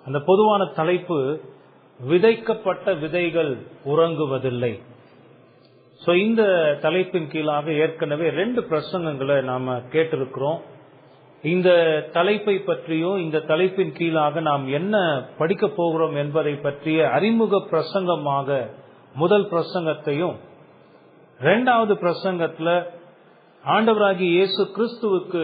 அந்த பொதுவான தலைப்பு, விதைக்கப்பட்ட விதைகள் உறங்குவதில்லை. இந்த தலைப்பின் கீழாக ஏற்கனவே 2 பிரசங்கங்களை நாம கேட்டிருக்கிறோம். இந்த தலைப்பை பற்றியும் இந்த தலைப்பின் கீழாக நாம் என்ன படிக்க போகிறோம் என்பதை பற்றிய அறிமுக பிரசங்கமாக முதல் பிரசங்கத்தையும், 2வது பிரசங்கத்துல ஆண்டவராகிய இயேசு கிறிஸ்துவுக்கு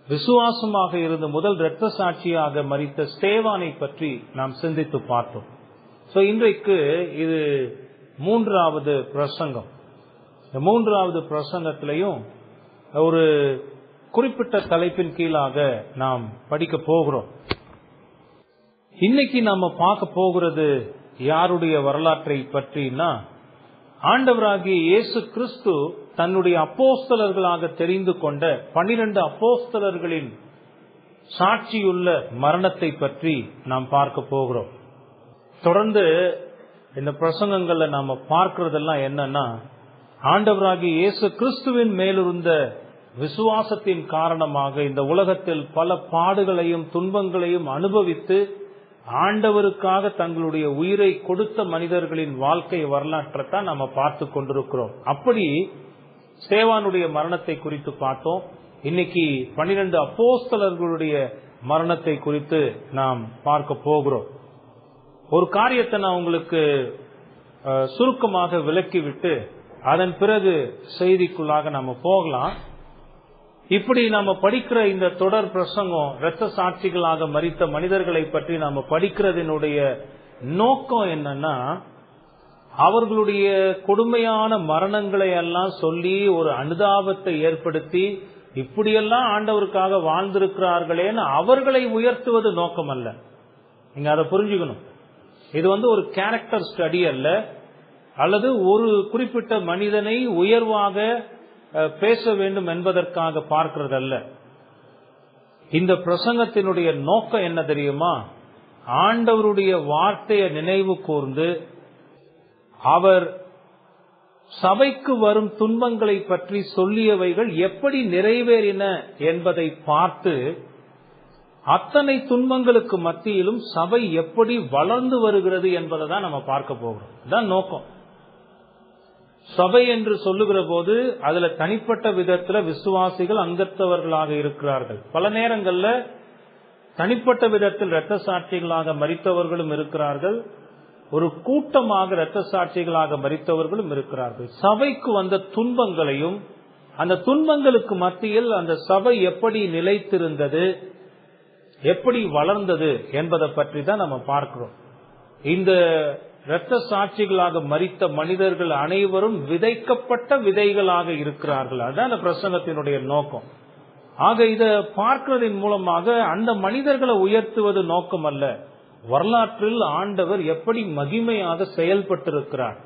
விசுவாசமாக இருந்து முதல் இரத்த சாட்சியாக மரித்த ஸ்தேவானை பற்றி நாம் சிந்தித்து பார்த்தோம். இன்றைக்கு இது 3வது பிரசங்கம். இந்த 3வது பிரசங்கத்திலையும் ஒரு குறிப்பிட்ட தலைப்பின் கீழாக நாம் படிக்க போகிறோம். இன்னைக்கு நாம பார்க்க போகிறது யாருடைய வரலாற்றை பற்றினா, ஆண்டவராகிய இயேசு கிறிஸ்து தன்னுடைய அப்போஸ்தலர்களாக தெரிந்து கொண்ட 12 அப்போஸ்தலர்களின் சாட்சியுள்ள மரணத்தை பற்றி நாம் பார்க்க போகிறோம். தொடர்ந்து இந்த பிரசங்கங்கள்ல நாம பார்க்கிறதெல்லாம் என்னன்னா, ஆண்டவராகிய இயேசு கிறிஸ்துவின் மேலிருந்த விசுவாசத்தின் காரணமாக இந்த உலகத்தில் பல பாடுகளையும் துன்பங்களையும் அனுபவித்து ஆண்டவருக்காக தங்களுடைய உயிரை கொடுத்த மனிதர்களின் வாழ்க்கை வரலாற்றைத்தான் நாம பார்த்து கொண்டிருக்கிறோம். அப்படி ஸ்தேவானுடைய மரணத்தை குறித்து பார்த்தோம். இன்னைக்கு 12 அப்போஸ்தலர்களுடைய மரணத்தை குறித்து நாம் பார்க்க போகிறோம். ஒரு காரியத்தை நான் உங்களுக்கு சுருக்கமாக விளக்கிவிட்டு அதன் பிறகு செய்திக்குள்ளாக நாம போகலாம். இப்படி நாம படிக்கிற இந்த தொடர் பிரசங்கம், இரத்த சாட்சிகளாக மரித்த மனிதர்களை பற்றி நாம படிக்கிறதினுடைய நோக்கம் என்னன்னா, அவர்களுடைய கொடுமையான மரணங்களை எல்லாம் சொல்லி ஒரு அனுதாபத்தை ஏற்படுத்தி இப்படியெல்லாம் ஆண்டவருக்காக வாழ்ந்திருக்கிறார்களேன்னு அவர்களை உயர்த்துவது நோக்கம் அல்ல. நீங்க அதை புரிஞ்சுக்கணும். இது ஒரு கேரக்டர் ஸ்டடி அல்ல, அல்லது ஒரு குறிப்பிட்ட மனிதனை உயர்வாக பேச வேண்டும் என்பதற்காக பார்க்கிறதல்ல. இந்த பிரசங்கத்தினுடைய நோக்கம் என்ன தெரியுமா? ஆண்டவருடைய வார்த்தையை நினைவு கூர்ந்து அவர் சபைக்கு வரும் துன்பங்களை பற்றி சொல்லியவைகள் எப்படி நிறைவேறின என்பதை பார்த்து, அத்தனை துன்பங்களுக்கு மத்தியிலும் சபை எப்படி வளர்ந்து வருகிறது என்பதை தான் நம்ம பார்க்க போகிறோம். இதுதான் நோக்கம். சபை என்று சொல்லுகிற போது அதுல தனிப்பட்ட விதத்துல விசுவாசிகள் அங்கத்தவர்களாக இருக்கிறார்கள். பல நேரங்கள்ல தனிப்பட்ட விதத்தில் இரத்த சாட்சிகளாக மரித்தவர்களும் இருக்கிறார்கள், ஒரு கூட்டமாக இரத்த சாட்சிகளாக மரித்தவர்களும் இருக்கிறார்கள். சபைக்கு வந்த துன்பங்களையும் அந்த துன்பங்களுக்கு மத்தியில் அந்த சபை எப்படி நிலைத்திருந்தது, எப்படி வளர்ந்தது என்பதை பற்றி தான் நம்ம பார்க்கிறோம். இந்த இரத்த சாட்சிகளாக மரித்த மனிதர்கள் அனைவரும் விதைக்கப்பட்ட விதைகளாக இருக்கிறார்கள். அதுதான் அந்த பிரசங்கத்தினுடைய நோக்கம். ஆக இதை பார்க்கிறதின் மூலமாக அந்த மனிதர்களை உயர்த்துவது நோக்கம் அல்ல, வரலாற்றில் ஆண்டவர் எப்படி மகிமையாக செயல்பட்டிருக்கிறார்.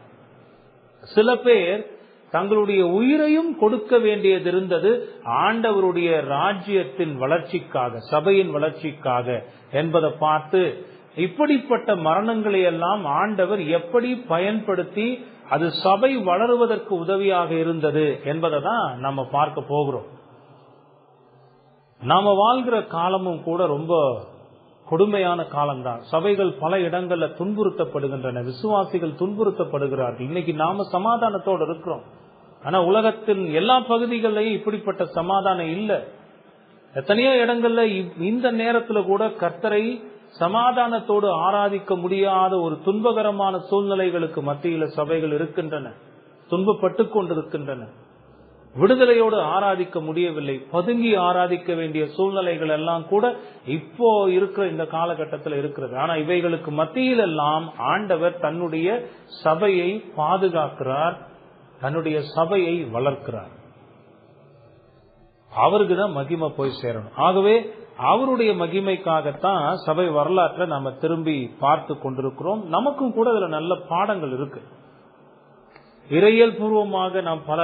சில பேர் தங்களுடைய உயிரையும் கொடுக்க வேண்டியது இருந்தது ஆண்டவருடைய ராஜ்யத்தின் வளர்ச்சிக்காக, சபையின் வளர்ச்சிக்காக என்பதை பார்த்து இப்படிப்பட்ட மரணங்களை எல்லாம் ஆண்டவர் எப்படி பயன்படுத்தி அது சபை வளருவதற்கு உதவியாக இருந்தது என்பதை தான் நம்ம பார்க்க போகிறோம். நாம வாழ்கிற காலமும் கூட ரொம்ப கொடுமையான காலம்தான். சபைகள் பல இடங்கள்ல துன்புறுத்தப்படுகின்றன, விசுவாசிகள் துன்புறுத்தப்படுகிறார்கள். இன்னைக்கு நாம சமாதானத்தோடு இருக்கிறோம், ஆனா உலகத்தின் எல்லா பகுதிகளிலும் இப்படிப்பட்ட சமாதானம் இல்லை. எத்தனையோ இடங்கள்ல இந்த நேரத்துல கூட கர்த்தரை சமாதானத்தோடு ஆராதிக்க முடியாத ஒரு துன்பகரமான சூழ்நிலைகளுக்கு மத்தியில சபைகள் இருக்கின்றன, துன்பப்பட்டு கொண்டிருக்கின்றன. விடுதலையோடு ஆராதிக்க முடியவில்லை, பதுங்கி ஆராதிக்க வேண்டிய சூழ்நிலைகள் எல்லாம் கூட இப்போ இருக்கிற இந்த காலகட்டத்தில் இருக்கிறது. ஆனா இவைகளுக்கு மத்தியிலெல்லாம் ஆண்டவர் தன்னுடைய சபையை பாதுகாக்கிறார், தன்னுடைய சபையை வளர்க்கிறார். அவருக்கு தான் மகிமை போய் சேரணும். ஆகவே அவருடைய மகிமைக்காகத்தான் சபை வரலாற்றை நாம திரும்பி பார்த்து கொண்டிருக்கிறோம். நமக்கும் கூட அதுல நல்ல பாடங்கள் இருக்கு. இறையியல் பூர்வமாக நாம் பல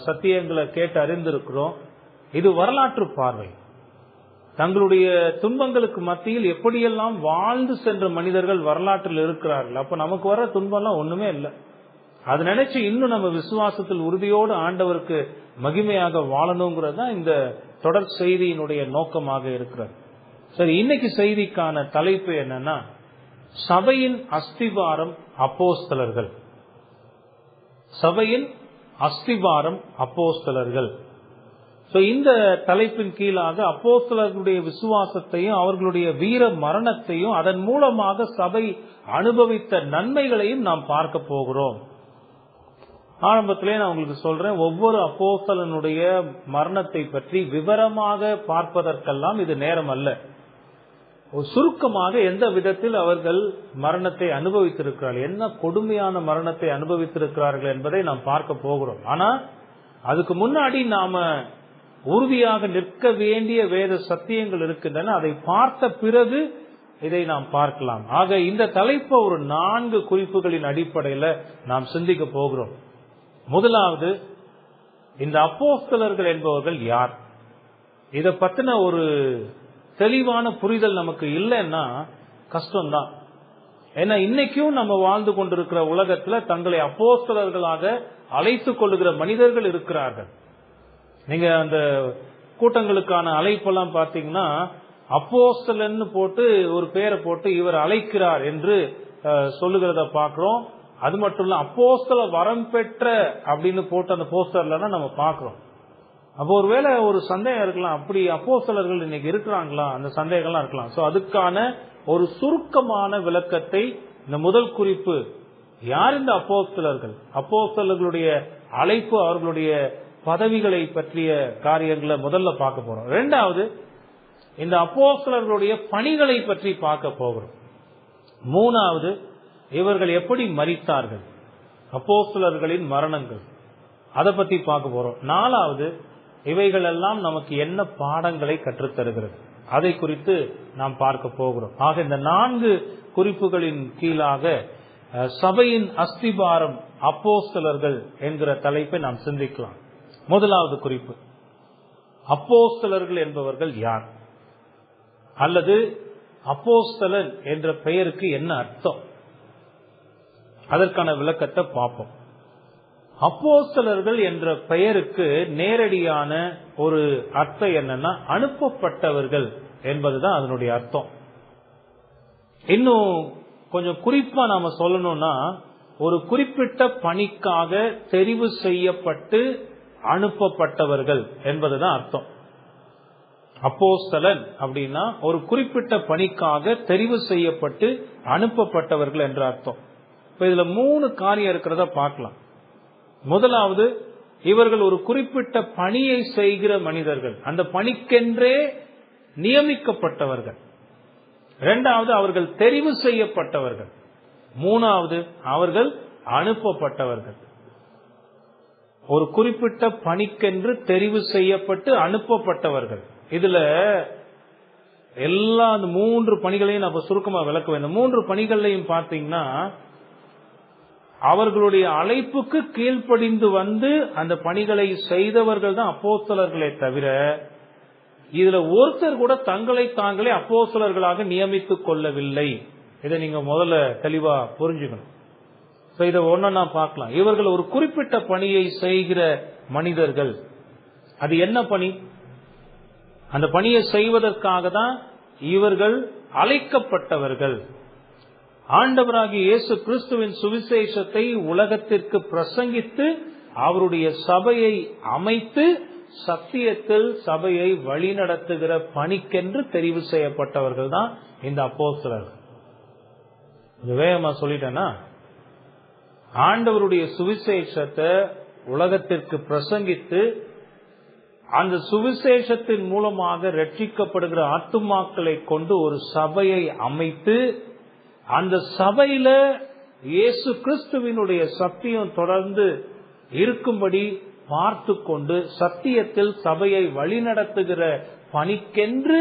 சத்தியங்களை கேட்டு அறிந்திருக்கிறோம். இது வரலாற்று பார்வை. தங்களுடைய துன்பங்களுக்கு மத்தியில் எப்படியெல்லாம் வாழ்ந்து சென்ற மனிதர்கள் வரலாற்றில் இருக்கிறார்கள். அப்ப நமக்கு வர துன்பம்லாம் ஒண்ணுமே இல்லை. அதை நினைச்சு இன்னும் நம்ம விசுவாசத்தில் உறுதியோடு ஆண்டவருக்கு மகிமையாக வாழணுங்கிறது தான் இந்த தொடர் செய்தியினுடைய நோக்கமாக இருக்கிறது. சரி, இன்னைக்கு செய்திக்கான தலைப்பு என்னன்னா, சபையின் அஸ்திபாரம் அப்போஸ்தலர்கள். சபையின் அஸ்திபாரம் அப்போஸ்தலர்கள். இந்த தலைப்பின் கீழாக அப்போஸ்தலர்களுடைய விசுவாசத்தையும் அவர்களுடைய வீர மரணத்தையும் அதன் மூலமாக சபை அனுபவித்த நன்மைகளையும் நாம் பார்க்க போகிறோம். ஆரம்பத்திலே நான் உங்களுக்கு சொல்றேன், ஒவ்வொரு அப்போஸ்தலனுடைய மரணத்தை பற்றி விவரமாக பார்ப்பதற்கெல்லாம் இது நேரம் அல்ல. சுருக்கமாக எந்த விதத்தில் அவர்கள் மரணத்தை அனுபவித்திருக்கிறார்கள், என்ன கொடுமையான மரணத்தை அனுபவித்திருக்கிறார்கள் என்பதை நாம் பார்க்க போகிறோம். ஆனா அதுக்கு முன்னாடி நாம உறுதியாக நிற்க வேண்டிய வேத சத்தியங்கள் இருக்கின்றன. அதை பார்த்த பிறகு இதை நாம் பார்க்கலாம். ஆக இந்த தலைப்பை ஒரு 4 குறிப்புகளின் அடிப்படையில் நாம் சிந்திக்க போகிறோம். முதலாவது, இந்த அப்போஸ்தலர்கள் என்பவர்கள் யார்? இதை பத்தின ஒரு தெளிவான புரிதல் நமக்கு இல்லைன்னா கஷ்டம்தான். ஏன்னா இன்னைக்கும் நம்ம வாழ்ந்து கொண்டிருக்கிற உலகத்துல தங்களை அப்போஸ்தலர்களாக அழைத்துக் கொள்ளுகிற மனிதர்கள் இருக்கிறார்கள். நீங்க அந்த கூட்டங்களுக்கான அழைப்பெல்லாம் பாத்தீங்கன்னா அப்போஸ்தலன் போட்டு ஒரு பேரை போட்டு இவர் அழைக்கிறார் என்று சொல்லுகிறத பாக்குறோம். அது மட்டும் இல்ல, அப்போஸ்தல வரம் பெற்ற அப்படின்னு போட்டு அந்த போஸ்டர்ல நம்ம பாக்குறோம். அப்போ ஒருவேளை ஒரு சந்தேகம் இருக்கலாம், அப்படி அப்போஸ்தலர்கள் இன்னைக்கு இருக்கிறாங்களா, அந்த சந்தேகம்லாம் இருக்கலாம். சோ அதுக்கான ஒரு சுருக்கமான விளக்கத்தை இந்த முதல் குறிப்பு, யார் இந்த அப்போஸ்தலர்கள், அப்போஸ்தலர்களுடைய அழைப்பு, அவர்களுடைய பதவிகளை பற்றிய காரியங்களை முதல்ல பார்க்க போறோம். இரண்டாவது, இந்த அப்போஸ்தலர்களுடைய பணிகளை பற்றி பார்க்க போகிறோம். மூணாவது, இவர்கள் எப்படி மரித்தார்கள், அப்போஸ்தலர்களின் மரணங்கள், அதை பத்தி பார்க்க போறோம். நாலாவது, இவைகள் எல்லாம் நமக்கு என்ன பாடங்களை கற்றுத்தருகிறது, அதை குறித்து நாம் பார்க்க போகிறோம். ஆக இந்த 4 குறிப்புகளின் கீழாக சபையின் அஸ்திபாரம் அப்போஸ்தலர்கள் என்கிற தலைப்பை நாம் சிந்திக்கலாம். முதலாவது குறிப்பு, அப்போஸ்தலர்கள் என்பவர்கள் யார், அல்லது அப்போஸ்தலன் என்ற பெயருக்கு என்ன அர்த்தம், அதற்கான விளக்கத்தை பார்ப்போம். அப்போஸ்தலர்கள் என்ற பெயருக்கு நேரடியான ஒரு அர்த்தம் என்னன்னா, அனுப்பப்பட்டவர்கள் என்பதுதான் அதனுடைய அர்த்தம். இன்னும் கொஞ்சம் குறிப்பா நாம சொல்லணும்னா, ஒரு குறிப்பிட்ட பணிக்காக தெரிவு செய்யப்பட்டு அனுப்பப்பட்டவர்கள் என்பதுதான் அர்த்தம். அப்போஸ்தலன் அப்படின்னா ஒரு குறிப்பிட்ட பணிக்காக தெரிவு செய்யப்பட்டு அனுப்பப்பட்டவர்கள் என்ற அர்த்தம். இப்ப இதுல 3 காரியம் இருக்கிறத பார்க்கலாம். முதலாவது, இவர்கள் ஒரு குறிப்பிட்ட பணியை செய்கிற மனிதர்கள், அந்த பணிக்கென்றே நியமிக்கப்பட்டவர்கள். இரண்டாவது, அவர்கள் தெரிவு செய்யப்பட்டவர்கள். மூணாவது, அவர்கள் அனுப்பப்பட்டவர்கள். ஒரு குறிப்பிட்ட பணிக்கென்று தெரிவு செய்யப்பட்டு அனுப்பப்பட்டவர்கள். இதுல எல்லா 3 பணிகளையும் நம்ம சுருக்கமா விளக்க வேண்டும். 3 பணிகளையும் பார்த்தீங்கன்னா, அவர்களுடைய அழைப்புக்கு கீழ்ப்படிந்து வந்து அந்த பணிகளை செய்தவர்கள் தான் அப்போஸ்தலர்களே தவிர, இதுல ஒருத்தர் கூட தங்களை தாங்களே அப்போஸ்தலர்களாக நியமித்துக் கொள்ளவில்லை. இதை நீங்க முதல்ல தெளிவா புரிஞ்சுக்கணும். இதை ஒன்னா பார்க்கலாம். இவர்கள் ஒரு குறிப்பிட்ட பணியை செய்கிற மனிதர்கள். அது என்ன பணி? அந்த பணியை செய்வதற்காக தான் இவர்கள் அழைக்கப்பட்டவர்கள். ஆண்டவராகிய இயேசு கிறிஸ்துவின் சுவிசேஷத்தை உலகத்திற்கு பிரசங்கித்து அவருடைய சபையை அமைத்து சத்தியத்தில் சபையை வழிநடத்துகிற பணிக்கென்று தெரிவு செய்யப்பட்டவர்கள் தான் இந்த அப்போஸ்தலர்கள். வேகமா சொல்லிட்டேன்னா, ஆண்டவருடைய சுவிசேஷத்தை உலகத்திற்கு பிரசங்கித்து அந்த சுவிசேஷத்தின் மூலமாக ரட்சிக்கப்படுகிற ஆத்துமாக்களை கொண்டு ஒரு சபையை அமைத்து அந்த சபையில இயேசு கிறிஸ்துவினுடைய சத்தியம் தொடர்ந்து இருக்கும்படி பார்த்து கொண்டு சத்தியத்தில் சபையை வழிநடத்துகிற பணிக்கென்று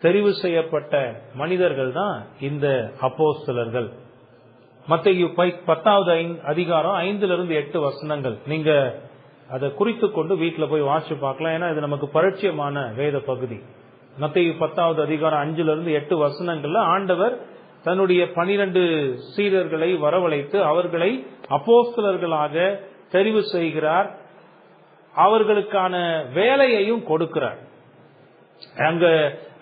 தெரிவு செய்யப்பட்ட மனிதர்கள் தான் இந்த அப்போஸ்தலர்கள். மத்தேயு 10வது அதிகாரம் 5-8 வசனங்கள் நீங்க அதை குறித்து கொண்டு வீட்டுல போய் வாசிச்சு பார்க்கலாம். ஏன்னா இது நமக்கு பரிச்சயமான வேத பகுதி. மத்தேயு 10வது அதிகாரம் 5-8 வசனங்கள்ல ஆண்டவர் தன்னுடைய 12 சீடர்களை வரவழைத்து அவர்களை அப்போஸ்தலர்களாக தெரிவு செய்கிறார். அவர்களுக்கான வேலையையும் கொடுக்கிறார். அங்க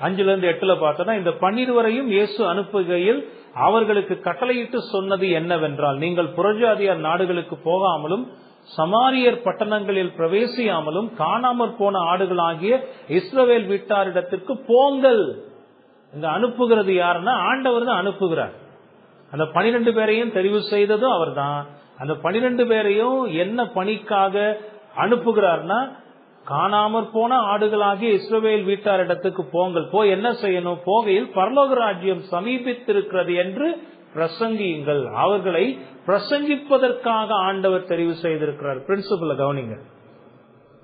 5-8 பார்த்தோம்னா, இந்த 12 இயேசு அனுப்புகையில் அவர்களுக்கு கட்டளையிட்டு சொன்னது என்னவென்றால், நீங்கள் புறஜாதியார் நாடுகளுக்கு போகாமலும் சமாரியர் பட்டணங்களில் பிரவேசியாமலும் காணாமற் போன ஆடுகளாகிய இஸ்ரவேல் வீட்டாரிடத்திற்கு போங்கள். இந்த அனுப்புகிறது யாருன்னா ஆண்டவர் தான் அனுப்புகிறார். அந்த 12 பேரையும் தெரிவு செய்ததும் அவர் தான். அந்த 12 பேரையும் என்ன பணிக்காக அனுப்புகிறார்னா, காணாமற் போன ஆடுகளாகிய இஸ்ரவேல் வீட்டாரிடத்துக்கு போங்கள். போய் என்ன செய்யணும்? போகையில் பரலோக ராஜ்யம் சமீபித்திருக்கிறது என்று பிரசங்கியுங்கள். அவர்களை பிரசங்கிப்பதற்காக ஆண்டவர் தெரிவு செய்திருக்கிறார். பிரின்சிபலை கவனிங்க.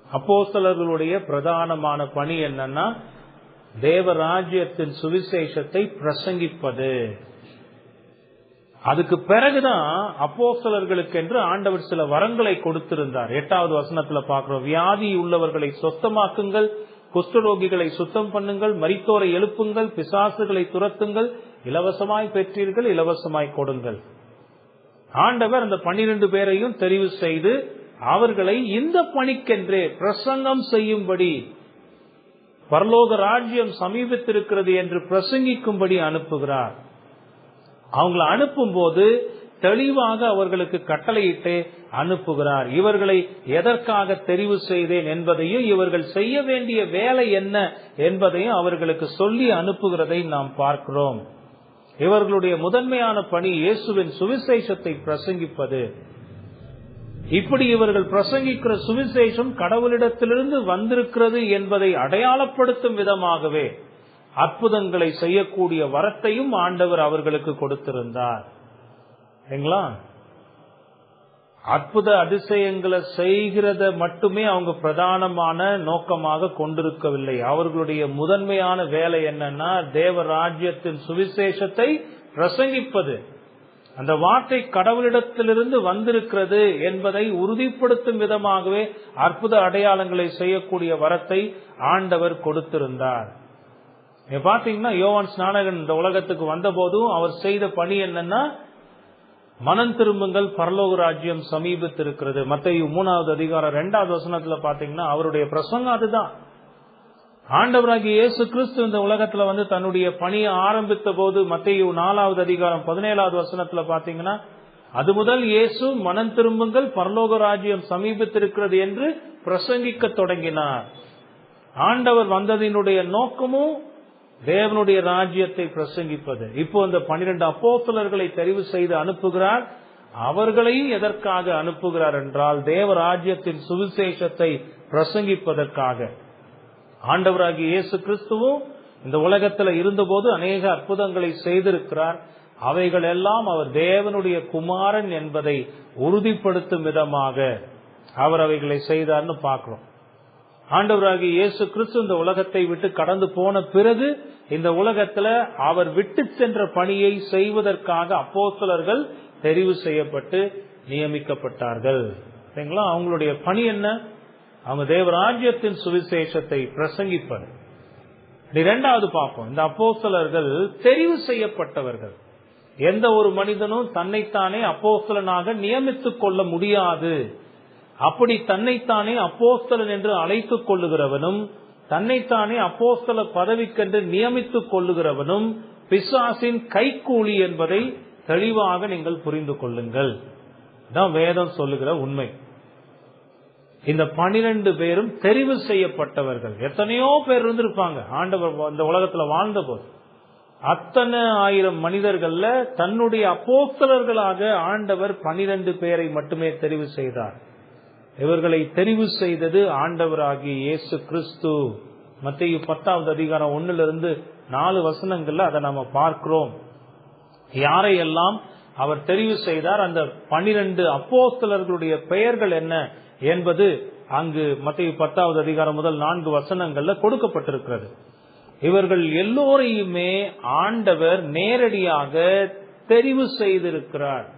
அப்போஸ்தலர்களுடைய பிரதானமான பணி என்னன்னா, தேவராஜ்யத்தின் சுவிசேஷத்தை பிரசங்கிப்பது. அதுக்கு பிறகுதான் அப்போஸ்தலர்களுக்கு என்று ஆண்டவர் சில வரங்களை கொடுத்திருந்தார். 8வது வசனத்துல பார்க்கிறோம். வியாதி உள்ளவர்களை சொஸ்தமாக்குங்கள், குஷ்டரோகிகளை சுத்தம் பண்ணுங்கள், மரித்தோரை எழுப்புங்கள், பிசாசுகளை துரத்துங்கள், இலவசமாய் பெற்றீர்கள், இலவசமாய் கொடுங்கள். ஆண்டவர் அந்த 12 பேரையும் தெரிவு செய்து அவர்களை இந்த பணிக்கென்றே பிரசங்கம் செய்யும்படி, பரலோக ராஜ்யம் சமீபத்திருக்கிறது என்று பிரசங்கிக்கும்படி அனுப்புகிறார். அவங்களை அனுப்பும் போது தெளிவாக அவர்களுக்கு கட்டளையிட்டு அனுப்புகிறார். இவர்களை எதற்காக தெரிவு செய்தேன் என்பதையும் இவர்கள் செய்ய வேண்டிய வேலை என்ன என்பதையும் அவர்களுக்கு சொல்லி அனுப்புகிறதை நாம் பார்க்கிறோம். இவர்களுடைய முதன்மையான பணி இயேசுவின் சுவிசேஷத்தை பிரசங்கிப்பது. இப்படி இவர்கள் பிரசங்கிக்கிற சுவிசேஷம் கடவுளிடத்திலிருந்து வந்திருக்கிறது என்பதை அடையாளப்படுத்தும் விதமாகவே அற்புதங்களை செய்யக்கூடிய வரத்தையும் ஆண்டவர் அவர்களுக்கு கொடுத்திருந்தார். அற்புத அதிசயங்களை செய்கிறத மட்டுமே அவங்க பிரதானமான நோக்கமாக கொண்டிருக்கவில்லை. அவர்களுடைய முதன்மையான வேலை என்னன்னா, தேவராஜ்யத்தின் சுவிசேஷத்தை பிரசங்கிப்பது. அந்த வார்த்தை கடவுளிடத்திலிருந்து வந்திருக்கிறது என்பதை உறுதிப்படுத்தும் விதமாகவே அற்புத அடையாளங்களை செய்யக்கூடிய வரத்தை ஆண்டவர் கொடுத்திருந்தார். பாத்தீங்கன்னா, யோவான் ஸ்நானகன் இந்த உலகத்துக்கு வந்த போதும் அவர் செய்த பணி என்னன்னா, மனம் திரும்புங்கள், பரலோக ராஜ்யம் சமீபத்திருக்கிறது. மத்தேயு 3வது அதிகாரம் 2வது வசனத்துல பாத்தீங்கன்னா அவருடைய பிரசங்கம் அதுதான். ஆண்டவராகிய இயேசு கிறிஸ்து இந்த உலகத்துல வந்து தன்னுடைய பணியை ஆரம்பித்த போது மத்தேயு 4வது அதிகாரம் 17வது வசனத்துல பாத்தீங்கன்னா, அது முதல் இயேசு மனம் திரும்புங்கள், பரலோக ராஜ்யம் சமீபத்திருக்கிறது என்று பிரசங்கிக்க தொடங்கினார். ஆண்டவர் வந்ததினுடைய நோக்கமும் தேவனுடைய ராஜ்யத்தை பிரசங்கிப்பது. இப்போ இந்த 12 அப்போஸ்தலர்களை தெரிவு செய்து அனுப்புகிறார். அவர்களையும் எதற்காக அனுப்புகிறார் என்றால், தேவராஜ்யத்தின் சுவிசேஷத்தை பிரசங்கிப்பதற்காக. ஆண்டவராகிய இயேசு கிறிஸ்துவும் இந்த உலகத்தில் இருந்தபோது அநேக அற்புதங்களை செய்திருக்கிறார். அவைகள் எல்லாம் அவர் தேவனுடைய குமாரன் என்பதை உறுதிப்படுத்தும் விதமாக அவர் அவைகளை செய்தார்னு பார்க்கிறோம். ஆண்டவராகிய இயேசு கிறிஸ்து இந்த உலகத்தை விட்டு கடந்து போன பிறகு இந்த உலகத்துல அவர் விட்டு சென்ற பணியை செய்வதற்காக அப்போஸ்தலர்கள் தெரிவு செய்யப்பட்டு நியமிக்கப்பட்டார்கள். அவங்களுடைய பணி என்ன? அவங்க தேவராஜ்யத்தின் சுவிசேஷத்தை பிரசங்கிப்பது. 2வது பார்ப்போம். இந்த அப்போஸ்தலர்கள் தெரிவு செய்யப்பட்டவர்கள். எந்த ஒரு மனிதனும் தன்னைத்தானே அப்போஸ்தலனாக நியமித்துக் கொள்ள முடியாது. அப்படி தன்னைத்தானே அப்போஸ்தலன் என்று அழைத்துக் கொள்ளுகிறவனும் தன்னைத்தானே அப்போஸ்தல பதவிக்கென்று நியமித்துக் கொள்ளுகிறவனும் பிசாசின் கைக்கூலி என்பதை தெளிவாக நீங்கள் புரிந்து கொள்ளுங்கள். தான் வேதம் சொல்லுகிற உண்மை. இந்த 12 பேரும் தெரிவு செய்யப்பட்டவர்கள். எத்தனையோ பேர் இருந்திருப்பாங்க ஆண்டவர் இந்த உலகத்துல வாழ்ந்த போது. அத்தனை ஆயிரம் மனிதர்கள்ல தன்னுடைய அப்போஸ்தலர்களாக ஆண்டவர் 12 பேரை மட்டுமே தெரிவு செய்தார். இவர்களை தெரிவு செய்தது ஆண்டவராகிய இயேசு கிறிஸ்து. மத்தேயு 10வது அதிகாரம் 1-4 வசனங்கள்ல அதை நம்ம பார்க்கிறோம். யாரையெல்லாம் அவர் தெரிவு செய்தார், அந்த 12 அப்போஸ்தலர்களுடைய பெயர்கள் என்ன என்பது அங்கு மத்தேயு 10வது அதிகாரம் முதல் 4 வசனங்கள்ல கொடுக்கப்பட்டிருக்கிறது. இவர்கள் எல்லோரையுமே ஆண்டவர் நேரடியாக தெரிவு செய்திருக்கிறார்.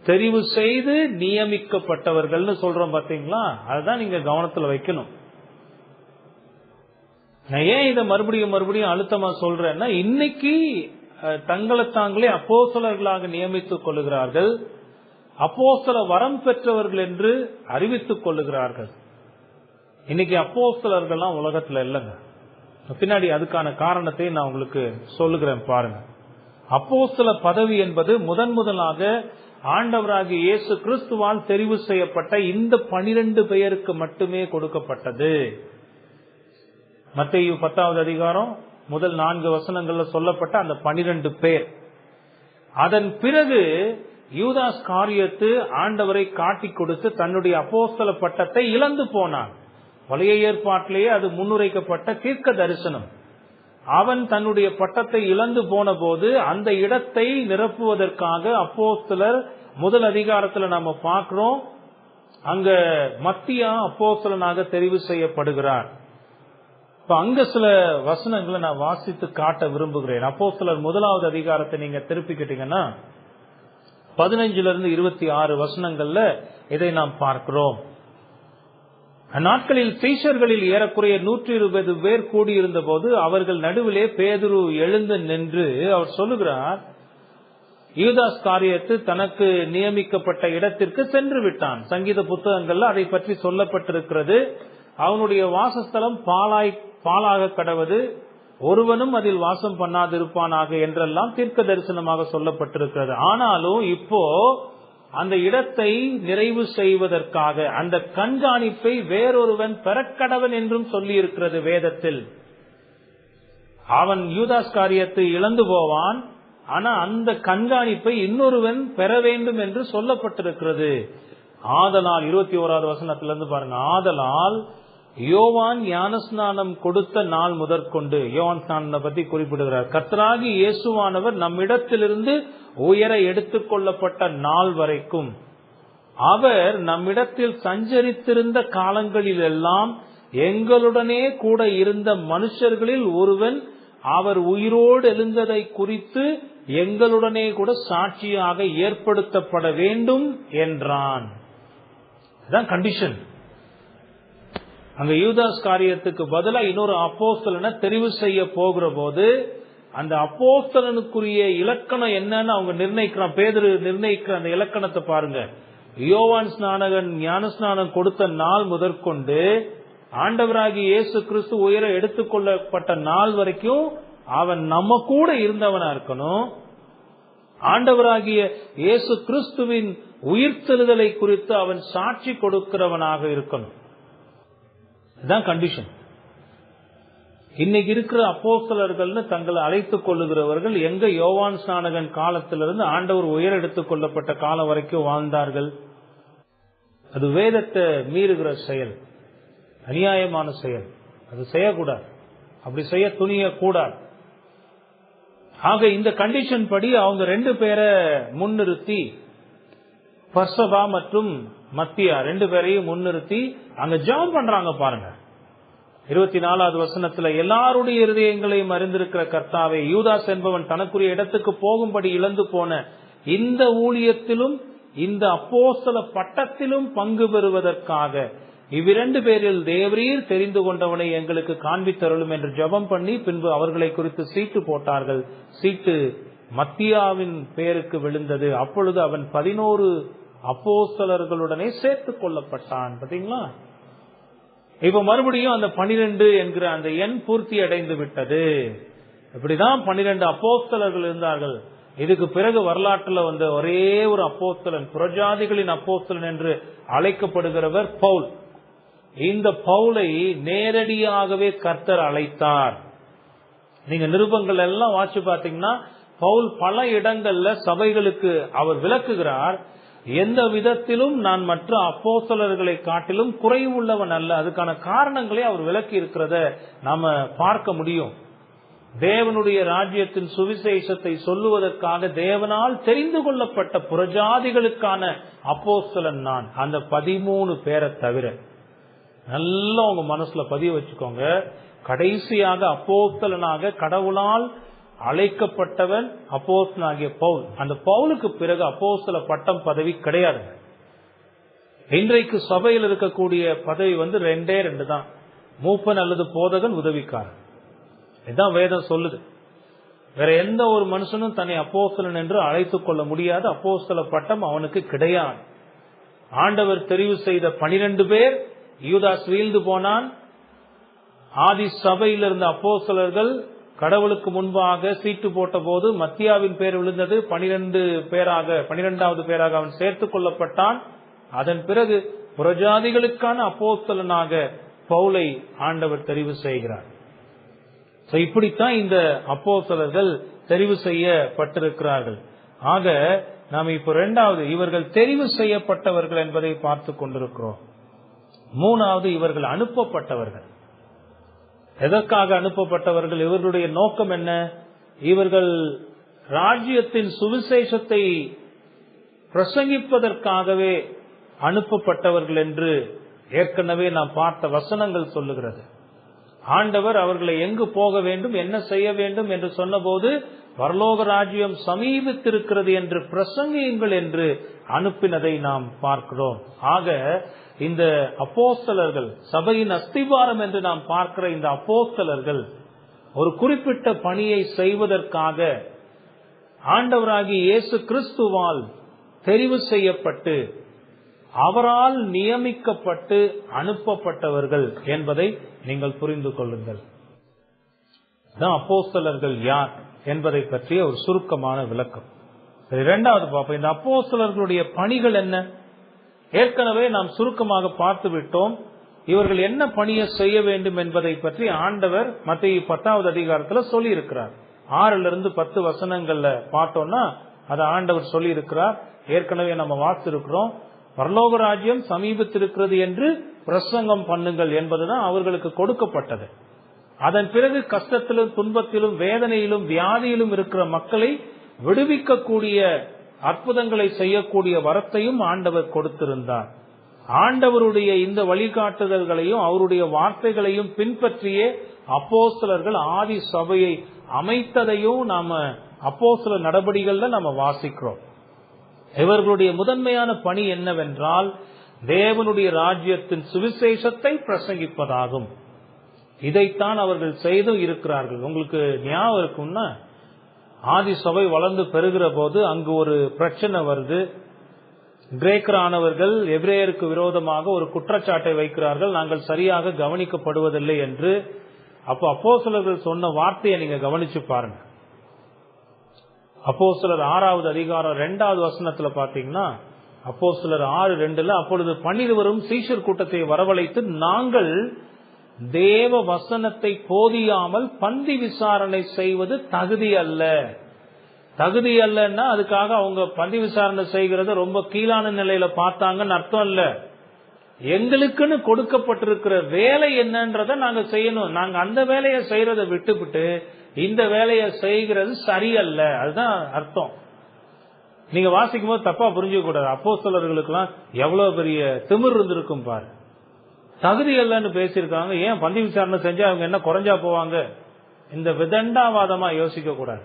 தெரிவு செய்து நியமிக்கப்பட்டவர்கள் சொல்றோம் பாத்தீங்களா, அதுதான் நீங்க கவனத்துல வைக்கணும். நான் ஏன் இதை மறுபடியும் அழுத்தமா சொல்றேன்னா, இன்னைக்கு தங்களை தாங்களே அப்போஸ்தலர்களாக நியமித்துக் கொள்ளுகிறார்கள். அப்போஸ்தல வரம் பெற்றவர்கள் என்று அறிவித்துக் கொள்ளுகிறார்கள். இன்னைக்கு அப்போஸ்தலர்கள்லாம் உலகத்துல இல்லைங்க. பின்னாடி அதுக்கான காரணத்தை நான் உங்களுக்கு சொல்லுகிறேன் பாருங்க. அப்போஸ்தல பதவி என்பது முதலாக ஆண்டவராகிய இயேசு கிறிஸ்துவால் தெரிவு செய்யப்பட்ட இந்த 12 பெயருக்கு மட்டுமே கொடுக்கப்பட்டது. மத்தேயு 10வது அதிகாரம் முதல் 4 வசனங்கள்ல சொல்லப்பட்ட அந்த 12 பேர். அதன் பிறகு யூதாஸ் காரியத்து ஆண்டவரை காட்டி கொடுத்து தன்னுடைய அப்போஸ்தல பட்டத்தை இழந்து போனான். பழைய ஏற்பாட்டிலேயே அது முன்னுரைக்கப்பட்ட தீர்க்க தரிசனம். அவன் தன்னுடைய பட்டத்தை இழந்து போன போது அந்த இடத்தை நிரப்புவதற்காக அப்போஸ்தலர் முதல் அதிகாரத்துல நாம பார்க்கிறோம், அங்க மத்தியா அப்போஸ்தலனாக தெரிவு செய்யப்படுகிறார். இப்ப அங்க சில வசனங்களை நான் வாசித்து காட்ட விரும்புகிறேன். அப்போஸ்தலர் 1வது அதிகாரத்தை நீங்க திருப்பிக்கிட்டீங்கன்னா 15 26 வசனங்கள்ல இதை நாம் பார்க்கிறோம். அந்நாட்களில் சீஷர்களில் ஏறக்குறைய 120 பேர் கூடியிருந்த போது அவர்கள் நடுவிலே பேதுரு எழுந்து நின்று அவர் சொல்லுகிறார், யூதாஸ் காரியத்து தனக்கு நியமிக்கப்பட்ட இடத்திற்கு சென்று விட்டான். சங்கீத புத்தகங்கள்ல அதை பற்றி சொல்லப்பட்டிருக்கிறது. அவனுடைய வாசஸ்தலம் பாலாக கடவது, ஒருவனும் அதில் வாசம் பண்ணாதிருப்பானாக என்றெல்லாம் தீர்க்க தரிசனமாக சொல்லப்பட்டிருக்கிறது. ஆனாலும் இப்போ அந்த இடத்தை நிறைவு செய்வதற்காக அந்த கண்காணிப்பை வேறொருவன் பெறக்கடவன் என்றும் சொல்லி இருக்கிறது வேதத்தில். அவன் யூதாஸ் காரியத்தை இழந்து போவான், ஆனா அந்த கண்காணிப்பை இன்னொருவன் பெற வேண்டும் என்று சொல்லப்பட்டிருக்கிறது. ஆதலால் 21வது வசனத்திலிருந்து பாருங்க. ஆதலால் யோவான் ஞானஸ்நானம் கொடுத்த நாள் முதற்கொண்டு, யோவான் ஸ்நானத்தை பத்தி குறிப்பிடுகிறார், கர்த்தராகி இயேசுவானவர் நம்மிடத்திலிருந்து உயர எடுத்துக் கொள்ளப்பட்ட நாள் வரைக்கும் அவர் நம்மிடத்தில் சஞ்சரித்திருந்த காலங்களில் எல்லாம் எங்களுடனே கூட இருந்த மனுஷர்களில் ஒருவன் அவர் உயிரோடு எழுந்ததை குறித்து எங்களுடனே கூட சாட்சியாக ஏற்படுத்தப்பட வேண்டும் என்றான். இதுதான் கண்டிஷன். அங்க யூதாஸ் காரியத்துக்கு பதிலா இன்னொரு அப்போஸ்தலனை தெரிவு செய்ய போகிற போது அந்த அப்போஸ்தலனுக்குரிய இலக்கணம் என்னன்னு அவங்க நிர்ணயிக்கிறான். பேதுரு நிர்ணயிக்கிற அந்த இலக்கணத்தை பாருங்க. யோவான் ஸ்நானகன் ஞானஸ்நானம் கொடுத்த நாள் முதற்கொண்டு ஆண்டவராகிய இயேசு கிறிஸ்து உயர எடுத்துக்கொள்ளப்பட்ட நாள் வரைக்கும் அவன் நம்ம கூட இருந்தவனா இருக்கணும். ஆண்டவராகிய இயேசு கிறிஸ்துவின் உயிர்த்தெழுதலை குறித்து அவன் சாட்சி கொடுக்கிறவனாக இருக்கணும். இதுதான் கண்டிஷன். இன்னைக்கு இருக்கிற அப்போஸ்தலர்கள்னு தங்களை அழைத்துக் கொள்ளுகிறவர்கள் எங்க யோவான் ஸ்நானகன் காலத்திலிருந்து ஆண்டவர் உயர் எடுத்துக் கொள்ளப்பட்ட காலம் வரைக்கும் வாழ்ந்தார்கள்? அது வேதத்தை மீறுகிற செயல், அநியாயமான செயல். அது செய்யக்கூடாது, அப்படி செய்ய துணியக்கூடாது. ஆக இந்த கண்டிஷன் படி அவங்க 2 பேரை முன்னிறுத்தி, பர்சபா மற்றும் மத்தியா 2 பேரையும் முன்னிறுத்தி அங்க ஜெபம் பண்றாங்க பாருங்க. 24வது வசனத்துல, எல்லாருடைய இருதயங்களையும் அறிந்திருக்கிற கர்த்தாவே, யூதாஸ் என்பவன் தனக்குரிய இடத்துக்கு போகும்படி இழந்து போன இந்த ஊழியத்திலும் இந்த அப்போஸ்தல பட்டத்திலும் பங்கு பெறுவதற்காக இவ்விரண்டு பேரில் தேவரீர் தெரிந்து கொண்டவனை எங்களுக்கு காண்பித்தருளும் என்று ஜெபம் பண்ணி பின்பு அவர்களை குறித்து சீட்டு போட்டார்கள். சீட்டு மத்தியாவின் பேருக்கு விழுந்தது. அப்பொழுது அவன் 11 அப்போஸ்தலர்களுடனே சேர்த்துக் கொள்ளப்பட்டான். பாத்தீங்களா? இப்ப மறுபடியும் அந்த 12 என்கிற அந்த எண் பூர்த்தி அடைந்து விட்டது. இப்படிதான் 12 அப்போஸ்தலர்கள் இருந்தார்கள். இதுக்கு பிறகு வரலாற்றுல வந்த ஒரே ஒரு அப்போஸ்தலன், புறஜாதிகளின் அப்போஸ்தலன் என்று அழைக்கப்படுகிறவர் பவுல். இந்த பவுலை நேரடியாகவே கர்த்தர் அழைத்தார். நீங்க நிருபங்கள் எல்லாம் வாசிச்சு பாத்தீங்கன்னா பவுல் பல இடங்கள்ல சபைகளுக்கு அவர் விளக்குகிறார், எந்த விதத்திலும் நான் மற்ற அப்போஸ்தலர்களை காட்டிலும் குறைவுள்ளவன் அல்ல. அதுக்கான காரணங்களை அவர் விளக்கி இருக்கிறத நாம பார்க்க முடியும். தேவனுடைய ராஜ்யத்தின் சுவிசேஷத்தை சொல்லுவதற்காக தேவனால் தெரிந்து கொள்ளப்பட்ட புறஜாதிகளுக்கான அப்போஸ்தலன் நான். அந்த 13 பேரை தவிர நல்லா உங்க மனசுல பதிய வச்சுக்கோங்க. கடைசியாக அப்போஸ்தலனாக கடவுளால் அழைக்கப்பட்டவன் அப்போஸ்தலனாகிய பவுல். அந்த பவுலுக்கு பிறகு அப்போஸ்தல பட்டம் பதவி கிடையாது. இன்றைக்கு சபையில் இருக்கக்கூடிய பதவி 2 தான், மூப்பன் அல்லது போதகன், உதவிக்காரன். இதுதான் வேதம் சொல்லுது. வேற எந்த ஒரு மனுஷனும் தன்னை அப்போஸ்தலன் என்று அழைத்துக் கொள்ள முடியாது. அப்போஸ்தல பட்டம் அவனுக்கு கிடையாது. ஆண்டவர் தெரிவு செய்த 12 பேர், யூதாஸ் வீழ்ந்து போனான். ஆதி சபையில் இருந்த அப்போஸ்தலர்கள் கடவுளுக்கு முன்பாக சீட்டு போட்ட போது மத்தியாவின் பேர் விழுந்தது. 12வது பேராக அவன் சேர்த்துக் கொள்ளப்பட்டான். அதன் பிறகு புறஜாதிகளுக்கான அப்போஸ்தலனாக பவுலை ஆண்டவர் தெரிவு செய்கிறார். இப்படித்தான் இந்த அப்போஸ்தலர்கள் தெரிவு செய்யப்பட்டிருக்கிறார்கள். ஆக நாம் இப்ப 2வது இவர்கள் தெரிவு செய்யப்பட்டவர்கள் என்பதை பார்த்து கொண்டிருக்கிறோம். 3வது இவர்கள் அனுப்பப்பட்டவர்கள். எதற்காக அனுப்பப்பட்டவர்கள்? இவர்களுடைய நோக்கம் என்ன? இவர்கள் ராஜ்யத்தின் சுவிசேஷத்தை பிரசங்கிப்பதற்காகவே அனுப்பப்பட்டவர்கள் என்று ஏற்கனவே நாம் பார்த்த வசனங்கள் சொல்லுகிறது. ஆண்டவர் அவர்களை எங்கு போக வேண்டும், என்ன செய்ய வேண்டும் என்று சொன்னபோது பரலோக ராஜ்யம் சமீபித்திருக்கிறது என்று பிரசங்கியுங்கள் என்று அனுப்பினதை நாம் பார்க்கிறோம். ஆக இந்த அப்போஸ்தலர்கள், சபையின் அஸ்திபாரம் என்று நாம் பார்க்கிற இந்த அப்போஸ்தலர்கள் ஒரு குறிப்பிட்ட பணியை செய்வதற்காக ஆண்டவராகிய இயேசு கிறிஸ்துவால் தெரிவு செய்யப்பட்டு அவரால் நியமிக்கப்பட்டு அனுப்பப்பட்டவர்கள் என்பதை நீங்கள் புரிந்து கொள்ளுங்கள். அப்போஸ்தலர்கள் யார் என்பதை பற்றிய ஒரு சுருக்கமான விளக்கம். 2வது பார்ப்போம், இந்த அப்போஸ்தலர்களுடைய பணிகள் என்ன? ஏற்கனவே நாம் சுருக்கமாக பார்த்து விட்டோம். இவர்கள் என்ன பணியை செய்ய வேண்டும் என்பதை பற்றி ஆண்டவர் மத்தேயு 10வது அதிகாரத்தில் சொல்லி இருக்கிறார். 6 to 10 வசனங்கள்ல பார்த்தோம்னா அதை ஆண்டவர் சொல்லி இருக்கிறார். ஏற்கனவே நம்ம வாசித்திருக்கிறோம். பரலோக ராஜ்யம் சமீபத்திருக்கிறது என்று பிரசங்கம் பண்ணுங்கள் என்பதுதான் அவர்களுக்கு கொடுக்கப்பட்டது. அதன் பிறகு கஷ்டத்திலும் துன்பத்திலும் வேதனையிலும் வியாதியிலும் இருக்கிற மக்களை விடுவிக்கக்கூடிய அற்புதங்களை செய்யக்கூடிய வரத்தையும் ஆண்டவர் கொடுத்திருந்தார். ஆண்டவருடைய இந்த வழிகாட்டுதல்களையும் அவருடைய வார்த்தைகளையும் பின்பற்றியே அப்போஸ்தலர்கள் ஆதி சபையை அமைத்ததையும் நாம அப்போஸ்தலர் நடபடிகள்ல நாம வாசிக்கிறோம். இவர்களுடைய முதன்மையான பணி என்னவென்றால் தேவனுடைய ராஜ்யத்தின் சுவிசேஷத்தை பிரசங்கிப்பதாகும். இதைத்தான் அவர்கள் செய்து இருக்கிறார்கள். உங்களுக்கு ஞாபகம் இருக்கும்னா, ஆதி சபை வளர்ந்து பெறுகிற போது அங்கு ஒரு பிரச்சனை வருது. கிரேக்கரானவர்கள் எபிரேயருக்கு விரோதமாக ஒரு குற்றச்சாட்டை வைக்கிறார்கள், நாங்கள் சரியாக கவனிக்கப்படுவதில்லை என்று. அப்போ அப்போஸ்தலர்கள் சொன்ன வார்த்தையை நீங்க கவனிச்சு பாருங்க. அப்போஸ்தலர் 6வது அதிகாரம் 2வது வசனத்துல பாத்தீங்கன்னா, அப்போஸ்தலர் 6:2 அப்பொழுது 12 சீஷர் கூட்டத்தை வரவழைத்து, நாங்கள் தேவ வசனத்தை போதியாமல் பந்தி விசாரணை செய்வது தகுதி அல்ல. தகுதி அல்லன்னா அதுக்காக அவங்க பந்தி விசாரணை செய்கிறது ரொம்ப கீழான நிலையில பார்த்தாங்கன்னு அர்த்தம் இல்ல. எங்களுக்குன்னு கொடுக்கப்பட்டிருக்கிற வேலை என்னன்றத நாங்க செய்யணும். நாங்க அந்த வேலையை செய்யறதை விட்டுவிட்டு இந்த வேலையை செய்கிறது சரியல்ல, அதுதான் அர்த்தம். நீங்க வாசிக்கும் போது தப்பா புரிஞ்சுக்க கூடாது. அப்போஸ்தலர்களுக்கு எல்லாம் எவ்வளவு பெரிய திமிர் இருந்திருக்கும் பாரு. தகுதி இல்லைன்னு பேசியிருக்காங்க. ஏன் பந்தி விசாரணை செஞ்சா அவங்க என்ன குறைஞ்சா போவாங்க? இந்த விதண்டாவாதமா யோசிக்க கூடாது.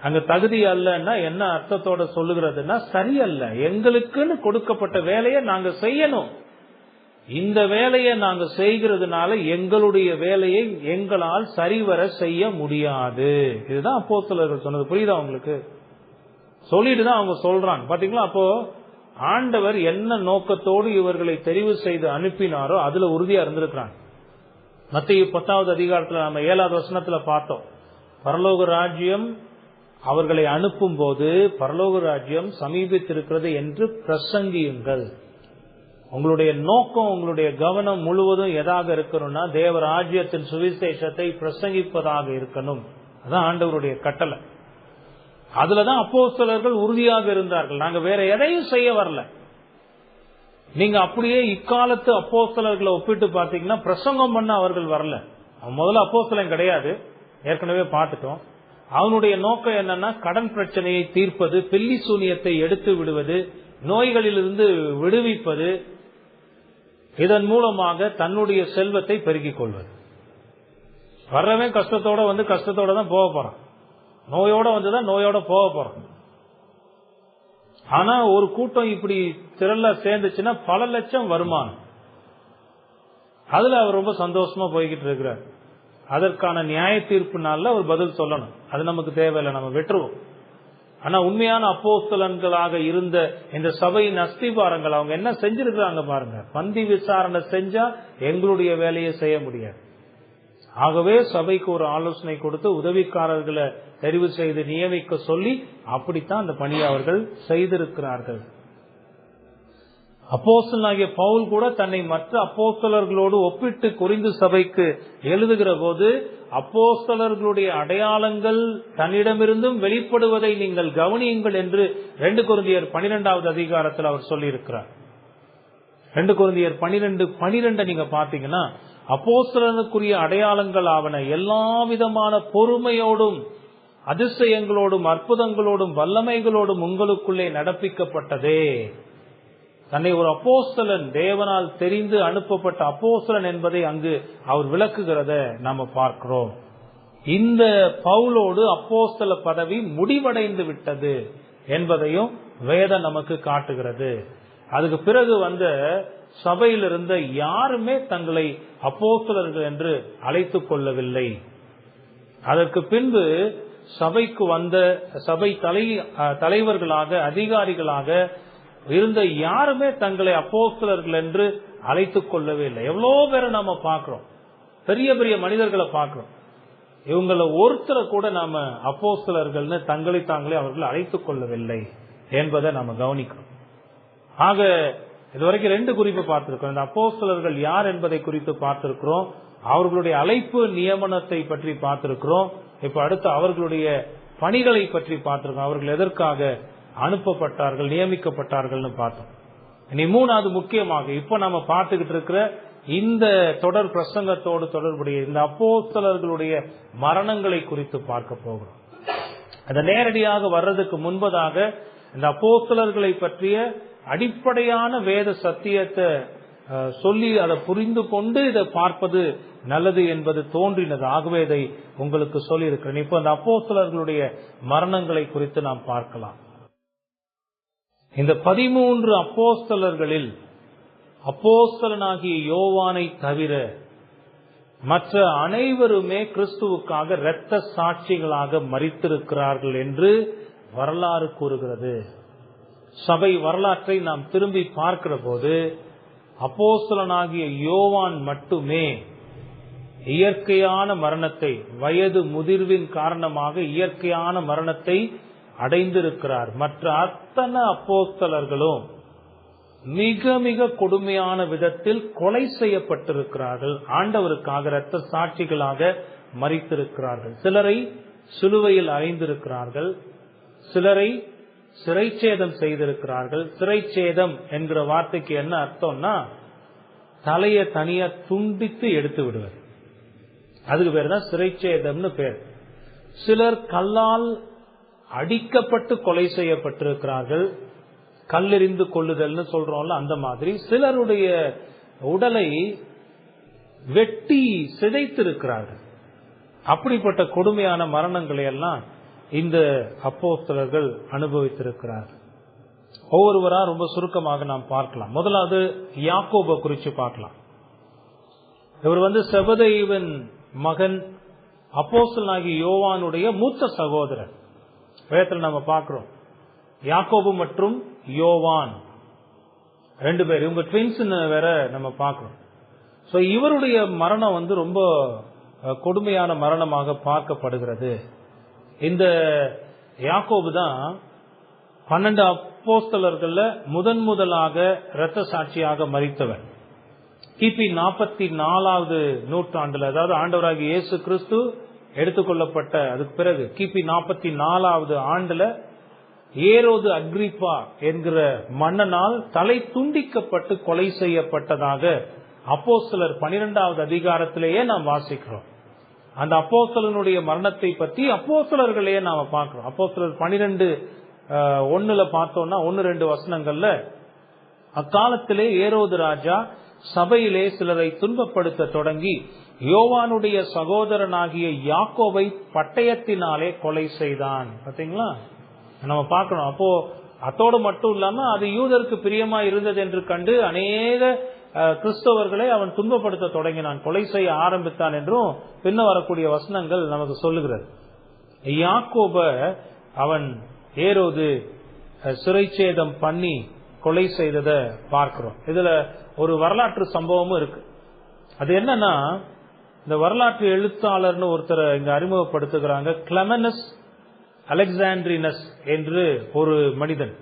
அங்க தகுதி அல்லன்னா என்ன அர்த்தத்தோட சொல்லுகிறதுன்னா, சரியல்ல, எங்களுக்குன்னு கொடுக்கப்பட்ட வேலையை நாங்க செய்யணும். இந்த வேலையை நாங்க செய்கிறதுனால எங்களுடைய வேலையை எங்களால் சரிவர செய்ய முடியாது. இதுதான் அப்போஸ்தலர்கள் சொன்னது. புரியுதா உங்களுக்கு? சொல்லிட்டு தான் அவங்க சொல்றாங்க. பாத்தீங்களா? அப்போ ஆண்டவர் என்ன நோக்கத்தோடு இவர்களை தெரிவு செய்து அனுப்பினாரோ அதுல உறுதியா இருந்திருக்கிறாங்க. மத்தேயு 10வது அதிகாரத்துல நம்ம 7வது வசனத்துல பார்த்தோம். பரலோக ராஜ்யம் அவர்களை அனுப்பும் போது பரலோக ராஜ்யம் சமீபித்திருக்கிறது என்று பிரசங்கியுங்கள். உங்களுடைய நோக்கம், உங்களுடைய கவனம் முழுவதும் எதாக இருக்கணும்னா தேவ ராஜ்யத்தின் சுவிசேஷத்தை பிரசங்கிப்பதாக இருக்கணும். அதான் ஆண்டவருடைய கட்டளை. அதுலதான் அப்போஸ்தலர்கள் உறுதியாக இருந்தார்கள். நாங்க வேற எதையும் செய்ய வரல. நீங்க அப்படியே இக்காலத்து அப்போஸ்தலர்களை ஒப்பிட்டு பாத்தீங்கன்னா பிரசங்கம் பண்ண அவர்கள் வரல. முதல்ல அப்போஸ்தலன் கிடையாது, ஏற்கனவே பார்த்துட்டோம். அவனுடைய நோக்கம் என்னன்னா கடன் பிரச்சனையை தீர்ப்பது, பில்லி சூனியத்தை எடுத்து விடுவது, நோய்களிலிருந்து விடுவிப்பது, இதன் மூலமாக தன்னுடைய செல்வத்தை பெருக்கிக் கொள்வது. வர்றவன் கஷ்டத்தோட வந்து கஷ்டத்தோட தான் போக போறான், நோயோட வந்துதான் நோயோட போக போறான். ஆனா ஒரு கூட்டம் இப்படி திரள சேர்ந்துச்சுன்னா பல லட்சம் வருமானம். அதுல அவர் ரொம்ப சந்தோஷமா போய்கிட்டு இருக்கிறார். அதற்கான நியாய தீர்ப்பு நாள்ல அவர் பதில் சொல்லணும். அது நமக்கு தேவையில்லை, நம்ம வெற்றுவோம். ஆனா உண்மையான அப்போஸ்தலன்களாக இருந்த இந்த சபையின் அஸ்திபாரங்கள் அவங்க என்ன செஞ்சிருக்கிறாங்க பாருங்க. பந்தி விசாரணை செஞ்சா எங்களுடைய வேலையை செய்ய முடியாது. ஆகவே சபைக்கு ஒரு ஆலோசனை கொடுத்து உதவிக்காரர்களை தெரிவு செய்து நியமிக்க சொல்லி அப்படித்தான் அந்த பணியை அவர்கள் செய்திருக்கிறார்கள். அப்போஸ்தலனாகிய பவுல் கூட தன்னை மற்ற அப்போஸ்தலர்களோடு ஒப்பிட்டு கொரிந்து சபைக்கு எழுதுகிற போது அப்போஸ்தலர்களுடைய அடையாளங்கள் தன்னிடமிருந்தும் வெளிப்படுவதை நீங்கள் கவனியுங்கள் என்று 2 கொரிந்தியர் 12வது அதிகாரத்தில் அவர் சொல்லி இருக்கிறார். 2 கொரிந்தியர் 12:12 நீங்க பாத்தீங்கன்னா, அப்போஸ்தலனுக்குரிய அடையாளங்கள் ஆவன எல்லா விதமான பொறுமையோடும் அதிசயங்களோடும் அற்புதங்களோடும் வல்லமைகளோடும் உங்களுக்குள்ளே நடப்பிக்கப்பட்டதே. தன்னை ஒரு அப்போஸ்தலன், தேவனால் தெரிந்து அனுப்பப்பட்ட அப்போஸ்தலன் என்பதை அங்கு அவர் விளக்குகிறத நாம பார்க்கிறோம். இந்த பவுலோடு அப்போஸ்தல பதவி முடிவடைந்து விட்டது என்பதையும் வேதம் நமக்கு காட்டுகிறது. அதுக்கு பிறகு வந்த சபையில் இருந்த யாருமே தங்களை அப்போஸ்தலர்கள் என்று அழைத்துக் கொள்ளவில்லை. அதற்கு பின்பு சபைக்கு வந்த சபை தலைவர்களாக அதிகாரிகளாக இருந்த யாருமே தங்களை அப்போஸ்தலர்கள் என்று அழைத்துக் கொள்ளவே இல்லை. எவ்வளவு பேரை நாம பார்க்கிறோம், பெரிய பெரிய மனிதர்களை பார்க்கிறோம். இவங்கள ஒருத்தரை கூட நாம அப்போஸ்தலர்கள்னு தங்களை தாங்களே அவர்கள் அழைத்துக் கொள்ளவில்லை என்பதை நாம கவனிக்கிறோம். ஆக இதுவரைக்கும் 2 குறிப்பு பார்த்திருக்கிறோம். இந்த அப்போஸ்தலர்கள் யார் என்பதை குறித்து பார்த்திருக்கிறோம். அவர்களுடைய அழைப்பு நியமனத்தை பற்றி பார்த்திருக்கிறோம். இப்ப அடுத்து அவர்களுடைய பணிகளை பற்றி பார்த்திருக்கோம். அவர்கள் எதற்காக அனுப்பப்பட்டார்கள், நியமிக்கப்பட்டார்கள் பார்த்தோம். இனி 3வது முக்கியமாக இப்ப நம்ம பார்த்துக்கிட்டு இருக்கிற இந்த தொடர் பிரசங்கத்தோடு தொடர்புடைய இந்த அப்போஸ்தலர்களுடைய மரணங்களை குறித்து பார்க்க போகிறோம். அது நேரடியாக வர்றதுக்கு முன்பதாக இந்த அப்போஸ்தலர்களை பற்றிய அடிப்படையான வேத சத்தியத்தை சொல்லி அதை புரிந்து கொண்டு இதை பார்ப்பது நல்லது என்பது தோன்றினது. ஆகவே இதை உங்களுக்கு சொல்லி இருக்கிறேன். இப்ப அந்த அப்போஸ்தலர்களுடைய மரணங்களை குறித்து நாம் பார்க்கலாம். இந்த 13 அப்போஸ்தலர்களில் அப்போஸ்தலனாகிய யோவானை தவிர மற்ற அனைவருமே கிறிஸ்துவுக்காக இரத்த சாட்சிகளாக மரித்திருக்கிறார்கள் என்று வரலாறு கூறுகிறது. சபை வரலாற்றை நாம் திரும்பி பார்க்கிற போது அப்போஸ்தலனாகிய யோவான் மட்டுமே இயற்கையான மரணத்தை, வயது முதிர்வின் காரணமாக இயற்கையான மரணத்தை அடைந்திருக்கிறார். மற்ற அத்தனை அப்போஸ்தலர்களும் மிக மிக கொடுமையான விதத்தில் கொலை செய்யப்பட்டிருக்கிறார்கள். ஆண்டவருக்காக இரத்த சாட்சிகளாக மரித்திருக்கிறார்கள். சிலரை சிலுவையில் அறைந்திருக்கிறார்கள், சிலரை சிறைச்சேதம் செய்திருக்கிறார்கள். சிறைச்சேதம் என்கிற வார்த்தைக்கு என்ன அர்த்தம்னா, தலையை தனியா துண்டித்து எடுத்து விடுவது. அதுக்கு பேர் தான் சிறைச்சேதம்னு பேர். சிலர் கல்லால் அடிக்கப்பட்டு கொலை செய்யப்பட்டிருக்கிறார்கள். கல்லெறிந்து கொள்ளுதல்னு சொல்றோம்ல, அந்த மாதிரி சிலருடைய உடலை வெட்டி சிதைத்திருக்கிறார்கள். அப்படிப்பட்ட கொடுமையான மரணங்களை எல்லாம் இந்த அப்போஸ்தலர்கள் அனுபவித்திருக்கிறார்கள். ஒவ்வொருவரா ரொம்ப சுருக்கமாக நாம் பார்க்கலாம். முதலாவது யாக்கோபை குறித்து பார்க்கலாம். இவர் செபதேயுவின் மகன், அப்போஸ்தலனாகிய யோவானுடைய மூத்த சகோதரர். வேதத்தில் நம்ம பார்க்கிறோம், யாக்கோபு மற்றும் யோவான் 2 பேர், இவங்க ட்வின்ஸ் வேற நம்ம பார்க்கிறோம். சோ இவருடைய மரணம் ரொம்ப கொடுமையான மரணமாக பார்க்கப்படுகிறது. இந்த யாக்கோபு தான் 12 அப்போஸ்தலர்கள்ல முதலாக இரத்த சாட்சியாக மரித்தவர். கிபி 44வது நூற்றாண்டுல, அதாவது ஆண்டவராகிய இயேசு கிறிஸ்து எடுத்துக்கொள்ளப்பட்ட அதுக்கு பிறகு கிபி 44வது ஆண்டுல ஏரோது அக்ரிப்பா என்கிற மன்னனால் தலை துண்டிக்கப்பட்டு கொலை செய்யப்பட்டதாக அப்போஸ்தலர் 12வது அதிகாரத்திலேயே நாம் வாசிக்கிறோம். அந்த அப்போஸ்தலனுடைய மரணத்தை பற்றி அப்போஸ்தலர்களையே நாம பார்க்கிறோம். அப்போஸ்தலர் 12:1 பார்த்தோம்னா 1-2 வசனங்கள்ல, அக்காலத்திலே ஏரோது ராஜா சபையிலே சிலரை துன்பப்படுத்த தொடங்கி யோவானுடைய சகோதரனாகிய யாக்கோபை பட்டயத்தினாலே கொலை செய்தான். பாத்தீங்களா, நம்ம பார்க்கணும். அப்போ அத்தோடு மட்டும் இல்லாம அது யூதருக்கு பிரியமா இருந்தது என்று கண்டு அநேக கிறிஸ்தவர்களை அவன் துன்பப்படுத்த தொடங்கினான், கொலை செய்ய ஆரம்பித்தான் என்றும் பின்ன வரக்கூடிய வசனங்கள் நமக்கு சொல்லுகிறது. யாக்கோப அவன் ஏரோது சிறைச்சேதம் பண்ணி கொலை செய்ததை பார்க்கிறோம். இதுல ஒரு வரலாற்று சம்பவமும் இருக்கு. அது என்னன்னா, இந்த வரலாற்று எழுத்தாளர்னு ஒருத்தரை இங்க அறிமுகப்படுத்துகிறாங்க. கிளெமெனஸ் அலெக்சாண்ட்ரினஸ் என்று ஒரு மனிதன்.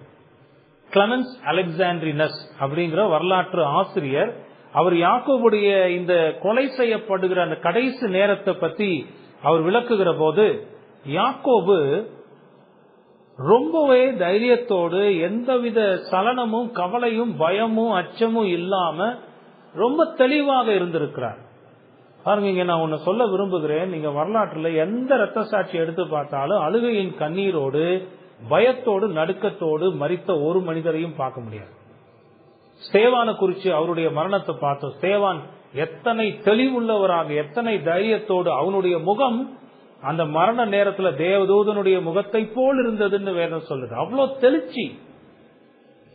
கிளெமென்ஸ் அலெக்சாண்ட்ரினஸ் அப்படிங்கிற வரலாற்று ஆசிரியர். அவர் யாக்கோபுடைய இந்த கொலை செய்யப்படுகிற அந்த கடைசி நேரத்தை பத்தி அவர் விளக்குகிற போது, யாக்கோபு ரொம்பவே தைரியத்தோடு எந்தவித சலனமும் கவலையும் பயமும் அச்சமும் இல்லாம ரொம்ப தெளிவாக இருந்திருக்கிறார். பாருங்க, நான் ஒன்னு சொல்ல விரும்புகிறேன். நீங்க வரலாற்றுல எந்த ரத்த சாட்சி எடுத்து பார்த்தாலும் அழுகையின் கண்ணீரோடு பயத்தோடு நடுக்கத்தோடு மரித்த ஒரு மனிதரையும் பார்க்க முடியாது. ஸ்தேவானை குறித்து அவருடைய மரணத்தை பார்த்தோம். ஸ்தேவான் எத்தனை தெளிவுள்ளவராக, எத்தனை தைரியத்தோடு, அவனுடைய முகம் அந்த மரண நேரத்துல தேவதூதனுடைய முகத்தை போல் இருந்ததுன்னு வேதம் சொல்லுது. அவ்வளவு தெளிச்சி.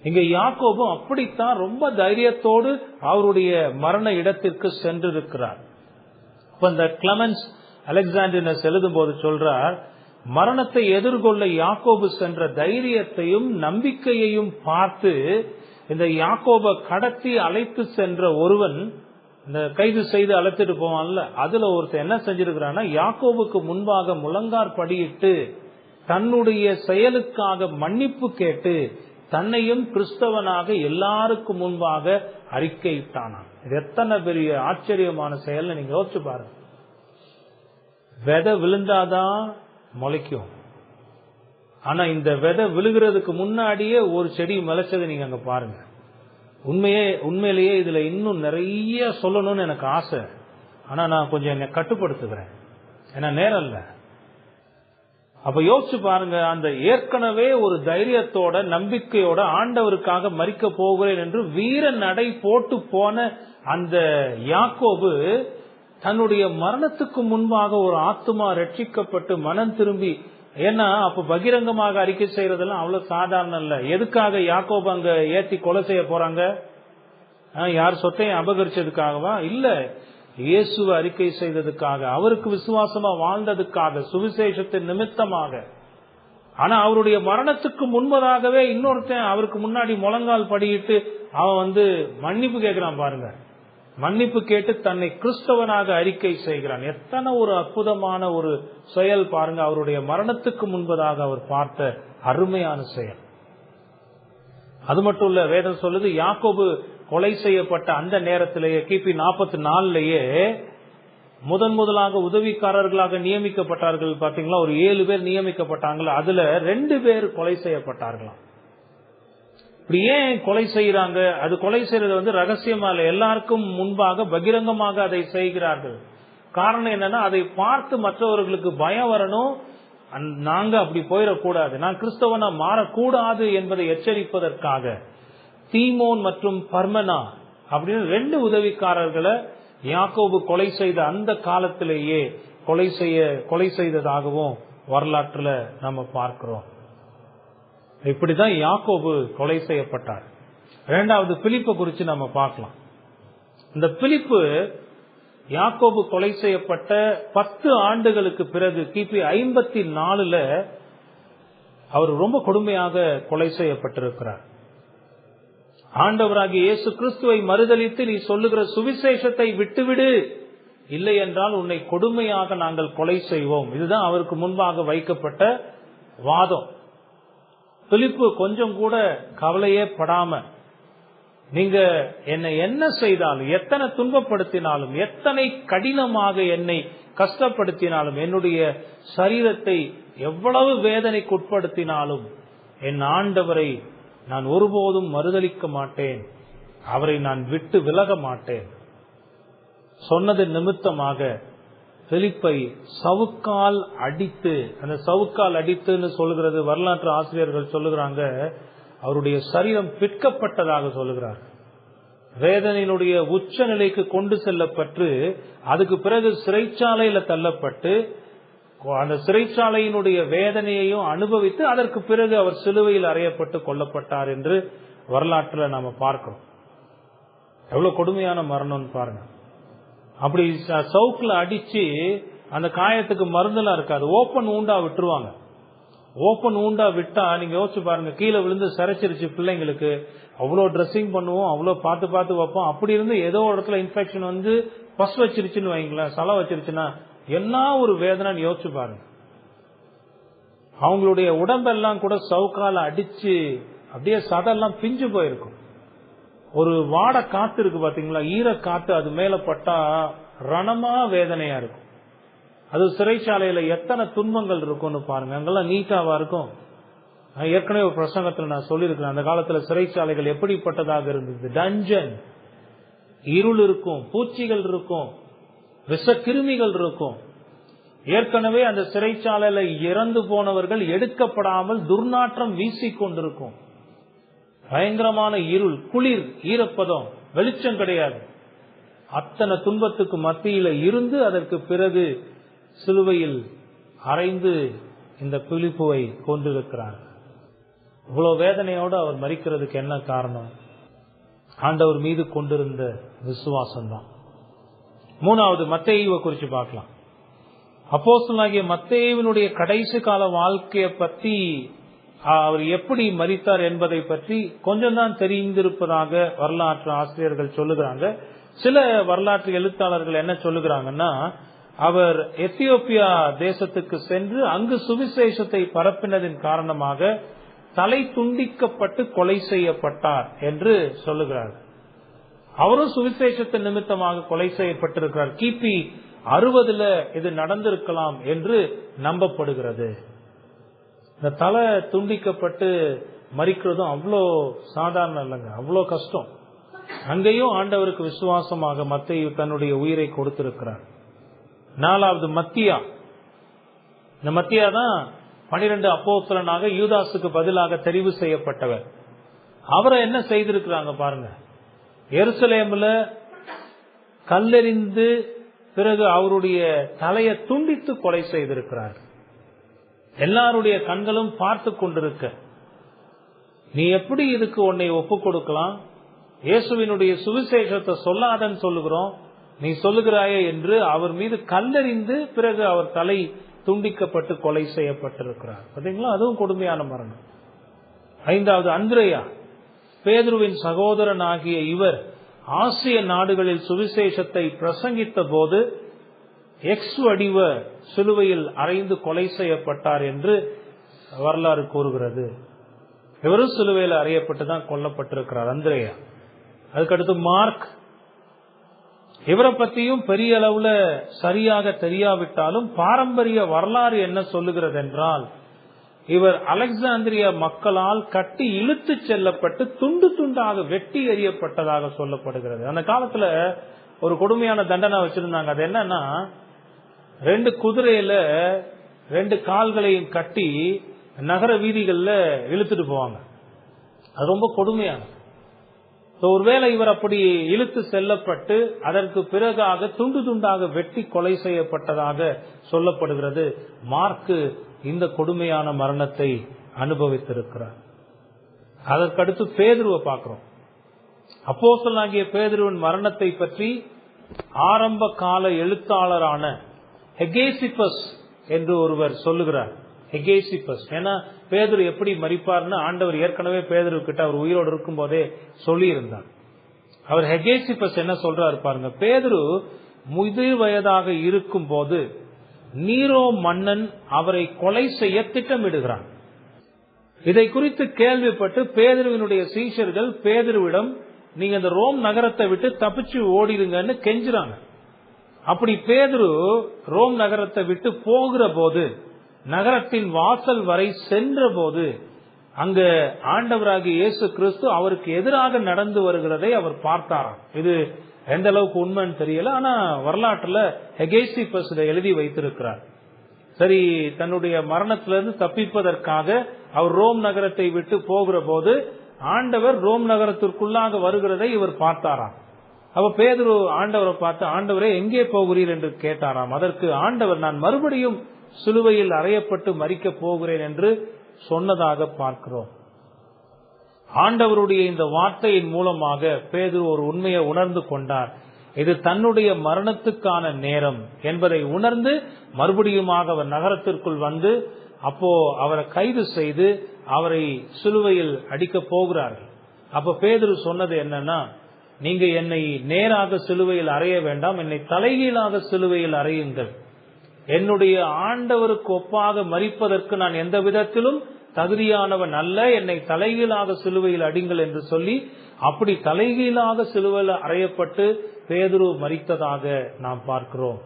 இங்க யாக்கோபும் அப்படித்தான் ரொம்ப தைரியத்தோடு அவருடைய மரண இடத்திற்கு சென்றிருக்கிறார். இப்ப இந்த கிளெமென்ஸ் அலெக்சாண்ட்ரினஸ் எழுதும் போது சொல்றார், மரணத்தை எதிர்கொள்ள யாக்கோபு சென்ற தைரியத்தையும் நம்பிக்கையையும் பார்த்து இந்த யாக்கோபை கடத்தி அழைத்து சென்ற ஒருவன், இந்த கைது செய்து அழைத்துட்டு போவான்ல, அதுல ஒருத்தர் என்ன செஞ்சிருக்கிறான்னா, யாக்கோபுக்கு முன்பாக முழங்கார் படியிட்டு தன்னுடைய செயலுக்காக மன்னிப்பு கேட்டு தன்னையும் கிறிஸ்தவனாக எல்லாருக்கும் முன்பாக அறிக்கையிட்டானான். இது எத்தனை பெரிய ஆச்சரியமான செயல் நீங்க யோசிச்சு பாருங்க. விதை விழுந்தாதான் முளைக்கும். ஆனா இந்த விதை விழுகிறதுக்கு முன்னாடியே ஒரு செடி முளைச்சதை நீங்க அங்க பாருங்க. உண்மையிலேயே இதுல இன்னும் நிறைய சொல்லணும்னு எனக்கு ஆசை. ஆனா நான் கொஞ்சம் என்னை கட்டுப்படுத்துகிறேன், ஏன்னா நேரம் இல்ல. அப்ப யோசிச்சு பாருங்க, அந்த ஏற்கனவே ஒரு தைரியத்தோட நம்பிக்கையோட ஆண்டவருக்காக மரிக்க போகிறேன் என்று வீர நடை போட்டு போன அந்த யாக்கோபு தன்னுடைய மரணத்துக்கு முன்பாக ஒரு ஆத்துமா ரட்சிக்கப்பட்டு மனம் திரும்பி, ஏன்னா அப்ப பகிரங்கமாக அறிக்கை செய்யறதெல்லாம் அவ்வளவு சாதாரண இல்ல. எதுக்காக யாக்கோபு அங்க ஏத்தி கொலை செய்ய போறாங்க? யார் சொத்தையும் அபகரிச்சதுக்காகவா? இல்ல, இயேசுவை அறிக்கை செய்ததுக்காக, அவருக்கு விசுவாசமா வாழ்ந்ததுக்காக, சுவிசேஷத்தின் நிமித்தமாக. ஆனா மரணத்துக்கு முன்பதாகவே இன்னொருத்தன் அவருக்கு முன்னாடி முழங்கால் படியிட்டு அவன் மன்னிப்பு கேட்கிறான். பாருங்க, மன்னிப்பு கேட்டு தன்னை கிறிஸ்தவனாக அறிக்கை செய்கிறான். எத்தனை ஒரு அற்புதமான ஒரு செயல் பாருங்க. அவருடைய மரணத்துக்கு முன்பதாக அவர் பார்த்த அருமையான செயல். அது மட்டும் இல்ல, வேதம் சொல்லுது, யாக்கோபு கொலை செய்யப்பட்ட அந்த நேரத்திலேயே கிபி 44 முதலாக உதவிக்காரர்களாக நியமிக்கப்பட்டார்கள். பாத்தீங்களா, ஒரு 7 பேர் நியமிக்கப்பட்டாங்களா, அதுல 2 பேர் கொலை செய்யப்பட்டார்களாம். இப்படி ஏன் கொலை செய்யறாங்க? அது கொலை செய்யறது ரகசியமா இல்ல, எல்லாருக்கும் முன்பாக பகிரங்கமாக அதை செய்கிறார்கள். காரணம் என்னன்னா, அதை பார்த்து மற்றவர்களுக்கு பயம் வரணும், நாங்க அப்படி போயிடக்கூடாது, நான் கிறிஸ்தவனா மாறக்கூடாது என்பதை எச்சரிப்பதற்காக தீமோன் மற்றும் பர்மனா அப்படின்னு 2 உதவிக்காரர்களை யாக்கோபு கொலை செய்த அந்த காலத்திலேயே கொலை செய்ததாகவும் வரலாற்றுல நம்ம பார்க்கிறோம். இப்படிதான் யாக்கோபு கொலை செய்யப்பட்டார். 2வது பிலிப்பை குறித்து நம்ம பார்க்கலாம். இந்த பிலிப்பு யாக்கோபு கொலை செய்யப்பட்ட 10 ஆண்டுகளுக்கு பிறகு கிபி 54 அவர் ரொம்ப கொடுமையாக கொலை செய்யப்பட்டிருக்கிறார். ஆண்டவராகிய இயேசு கிறிஸ்துவை மறுதலித்து நீ சொல்லுகிற சுவிசேஷத்தை விட்டுவிடு, இல்லை என்றால் உன்னை கொடுமையாக நாங்கள் கொலை செய்வோம். இதுதான் அவருக்கு முன்பாக வைக்கப்பட்ட வாதம். பிலிப்பு கொஞ்சம் கூட கவலையே படாம, நீங்க என்னை என்ன செய்தாலும், எத்தனை துன்பப்படுத்தினாலும், எத்தனை கடினமாக என்னை கஷ்டப்படுத்தினாலும், என்னுடைய சரீரத்தை எவ்வளவு வேதனைக்கு உட்படுத்தினாலும் என் ஆண்டவரை நான் ஒருபோதும் மறுதலிக்க மாட்டேன், அவரை நான் விட்டு விலக மாட்டேன் சொன்னது நிமித்தமாக பிலிப்பை சவுக்கால் அடித்து, அந்த சவுக்கால் அடித்துன்னு சொல்லுகிறது வரலாற்று ஆசிரியர்கள் சொல்லுகிறாங்க, அவருடைய சரீரம் பிற்கப்பட்டதாக சொல்லுகிறார். வேதனையினுடைய உச்ச நிலைக்கு கொண்டு செல்லப்பட்டு அதுக்கு பிறகு சிறைச்சாலையில தள்ளப்பட்டு அந்த சிறைச்சாலையினுடைய வேதனையையும் அனுபவித்து அதற்கு பிறகு அவர் சிலுவையில் அறையப்பட்டு கொல்லப்பட்டார் என்று வரலாற்றுல நாம பார்க்கிறோம். எவ்வளவு கொடுமையான மரணம்னு பாருங்க. அப்படி சவுக்குல அடிச்சு அந்த காயத்துக்கு மருந்தெல்லாம் இருக்காது, ஓப்பன் ஊண்டா விட்டுருவாங்க. ஓப்பன் ஊண்டா விட்டா நீங்க யோசிச்சு பாருங்க, கீழே விழுந்து சிரைச்சிருச்சு பிள்ளைங்களுக்கு, அவ்வளவு ட்ரெஸ்ஸிங் பண்ணுவோம், அவ்வளவு பார்த்து பார்த்து வைப்போம். அப்படி இருந்து ஏதோ ஒரு இடத்துல இன்ஃபெக்ஷன் வந்து பஸ் வச்சிருச்சுன்னு வைங்களேன், சலை வச்சிருச்சுன்னா என்ன ஒரு வேதனைன்னு யோசிச்சு பாருங்க. அவங்களுடைய உடம்பெல்லாம் கூட சவுக்கால அடிச்சு அப்படியே சதெல்லாம் பிஞ்சு போயிருக்கும். ஒரு வாடை காத்து இருக்கு பாத்தீங்களா, ஈர காத்து அது மேல பட்டா ரணமா வேதனையா இருக்கும். அது சிறைச்சாலையில எத்தனை துன்பங்கள் இருக்கும்னு பாருங்க. அங்கெல்லாம் நீட்டாவா இருக்கும். ஏற்கனவே ஒரு பிரசங்கத்துல நான் சொல்லியிருக்கிறேன், அந்த காலத்துல சிறைச்சாலைகள் எப்படிப்பட்டதாக இருந்தது. டஞ்சன், இருள் இருக்கும், பூச்சிகள் இருக்கும், விஷக்கிருமிகள் இருக்கும். ஏற்கனவே அந்த சிறைச்சாலையில இறந்து போனவர்கள் எடுக்கப்படாமல் துர்நாற்றம் வீசிக்கொண்டிருக்கும். பயங்கரமான இருள், குளிர், ஈரப்பதம், வெளிச்சம் கிடையாது. அத்தனை துன்பத்துக்கு மத்தியில இருந்து அதற்கு பிறகு சிலுவையில் அறைந்து இந்த பிலிப்புவை கொண்டிருக்கிறார். இவ்வளவு வேதனையோடு அவர் மரிக்கிறதுக்கு என்ன காரணம்? ஆண்டவர் மீது கொண்டிருந்த விசுவாசம் தான். மூணாவது மத்தேயுவை குறித்து பார்க்கலாம். அப்போஸ்தலனாகிய மத்தேயுவினுடைய கடைசி கால வாழ்க்கையை பற்றி, அவர் எப்படி மரித்தார் என்பதை பற்றி கொஞ்சம் தான் தெரிந்திருப்பதாக வரலாற்று ஆசிரியர்கள் சொல்லுகிறாங்க. சில வரலாற்று எழுத்தாளர்கள் என்ன சொல்லுகிறாங்கன்னா, அவர் எத்தியோப்பியா தேசத்துக்கு சென்று அங்கு சுவிசேஷத்தை பரப்பினதின் காரணமாக தலை துண்டிக்கப்பட்டு கொலை செய்யப்பட்டார் என்று சொல்லுகிறார். அவரும் சுவிசேஷத்தின் நிமித்தமாக கொலை செய்யப்பட்டிருக்கிறார். கிபி 60 இது நடந்திருக்கலாம் என்று நம்பப்படுகிறது. இந்த தலை துண்டிக்கப்பட்டு மரிக்கிறதும் அவ்வளோ சாதாரண இல்லைங்க, அவ்வளோ கஷ்டம். அங்கேயும் ஆண்டவருக்கு விசுவாசமாக மத்தேயு தன்னுடைய உயிரை கொடுத்திருக்கிறார். நாலாவது மத்தியா. இந்த மத்தியா தான் 12 அப்போஸ்தலனாக யூதாசுக்கு பதிலாக தெரிவு செய்யப்பட்டவர். அவரை என்ன செய்திருக்கிறாங்க பாருங்க. எருசலேம்ல கல்லெறிந்து பிறகு அவருடைய தலையை துண்டித்து கொலை செய்திருக்கிறார். எல்லாருடைய கண்களும் பார்த்து கொண்டிருக்க, நீ எப்படி இதுக்கு உன்னை ஒப்பு கொடுக்கலாம்? இயேசுவினுடைய சுவிசேஷத்தை சொல்லாதன்னு சொல்லுகிறோம், நீ சொல்லுகிறாயே என்று அவர் மீது கல்லெறிந்து பிறகு அவர் தலை துண்டிக்கப்பட்டு கொலை செய்யப்பட்டிருக்கிறார். பாத்தீங்களா, அதுவும் கொடுமையான மரணம். ஐந்தாவது அந்திரேயா, பேதுருவின் சகோதரன் ஆகிய இவர் ஆசிய நாடுகளில் சுவிசேஷத்தை பிரசங்கித்த போது எக்ஸ் வடிவ சிலுவையில் அறைந்து கொலை செய்யப்பட்டார் என்று வரலாறு கூறுகிறது. இவரும் சிலுவையில் அறையப்பட்டுதான் கொல்லப்பட்டிருக்கிறார் அந்திரேயா. அதுக்கடுத்து மார்க். இவரை பற்றியும் பெரிய அளவுல சரியாக தெரியாவிட்டாலும் பாரம்பரிய வரலாறு என்ன சொல்லுகிறது என்றால், இவர் அலெக்சாந்திரியா மக்களால் கட்டி இழுத்து செல்லப்பட்டு துண்டு துண்டாக வெட்டி எறியப்பட்டதாக சொல்லப்படுகிறது. அந்த காலத்துல ஒரு கொடுமையான தண்டனை வச்சிருந்தாங்க. அது என்னன்னா, 2 குதிரையில 2 கால்களையும் கட்டி நகர வீதிகள்ல இழுத்துட்டு போவாங்க. அது ரொம்ப கொடுமையான. ஒருவேளை இவர் அப்படி இழுத்து செல்லப்பட்டு அதற்கு பிறகாக துண்டு துண்டாக வெட்டி கொலை செய்யப்பட்டதாக சொல்லப்படுகிறது. மார்க்கு இந்த கொடுமையான மரணத்தை அனுபவித்திருக்கிறார். அதற்கடுத்து பேதுருவை பார்க்கிறோம். அப்போஸ்தலனாகிய பேதுருவின் மரணத்தை பற்றி ஆரம்ப கால எழுத்தாளரான ஹெகேசிப்பஸ் என்று ஒருவர் சொல்லுகிறார். ஹெகேசிப்பஸ், ஏன்னா பேதுரு எப்படி மரிப்பார்னு ஆண்டவர் ஏற்கனவே பேதுரு கிட்ட அவர் உயிரோடு இருக்கும் போதே சொல்லி இருந்தார். அவர் ஹெகேசிப்பஸ் என்ன சொல்றாரு பாருங்க. பேதுரு முதிர் வயதாக இருக்கும் போது நீரோ மன்னன் அவரை கொலை செய்ய திட்டமிடுகிறான். இதை குறித்து கேள்விப்பட்டு பேதுருவினுடைய சீஷர்கள் பேதுருவிடம், நீங்க இந்த ரோம் நகரத்தை விட்டு தப்பிச்சு ஓடிடுங்கன்னு கெஞ்சுறாங்க. அப்படி பேதுரு ரோம் நகரத்தை விட்டு போகிற போது, நகரத்தின் வாசல் வரை சென்ற போது, அங்க ஆண்டவராகிய இயேசு கிறிஸ்து அவருக்கு எதிராக நடந்து வருகிறதை அவர் பார்த்தாராம். இது எந்த அளவுக்கு உண்மைன்னு தெரியல, ஆனா வரலாற்றுல ஹெகேசிப்பஸ் இதை எழுதி வைத்திருக்கிறார். சரி, தன்னுடைய மரணத்திலிருந்து தப்பிப்பதற்காக அவர் ரோம் நகரத்தை விட்டு போகிற போது ஆண்டவர் ரோம் நகரத்திற்குள்ளாக வருகிறதை இவர் பார்த்தாராம். அப்ப பேதுரு ஆண்டவரை பார்த்து, ஆண்டவரே எங்கே போகிறீர் என்று கேட்டாராம். அதற்கு ஆண்டவர், நான் மறுபடியும் சிலுவையில் அறையப்பட்டு மரிக்க போகிறேன் என்று சொன்னதாக பார்க்கிறோம். ஆண்டவருடைய இந்த வார்த்தையின் மூலமாக பேதுரு ஒரு உண்மையை உணர்ந்து கொண்டார். இது தன்னுடைய மரணத்துக்கான நேரம் என்பதை உணர்ந்து மறுபடியுமாக அவர் நகரத்திற்குள் வந்து அப்போ அவரை கைது செய்து அவரை சிலுவையில் அடிக்க போகிறார்கள். அப்ப பேதுரு சொன்னது என்னன்னா, நீங்க என்னை நேராக சிலுவையில் அறைய வேண்டாம், என்னை தலைகீழாக சிலுவையில் அறையுங்கள். என்னுடைய ஆண்டவருக்கு ஒப்பாக மரிப்பதற்கு நான் எந்த விதத்திலும் தகுதியானவன் அல்ல, என்னை தலைகீழாக சிலுவையில் அடிங்கள் என்று சொல்லி அப்படி தலைகீழாக சிலுவையில் அறையப்பட்டு பேதுரு மரித்ததாக நாம் பார்க்கிறோம்.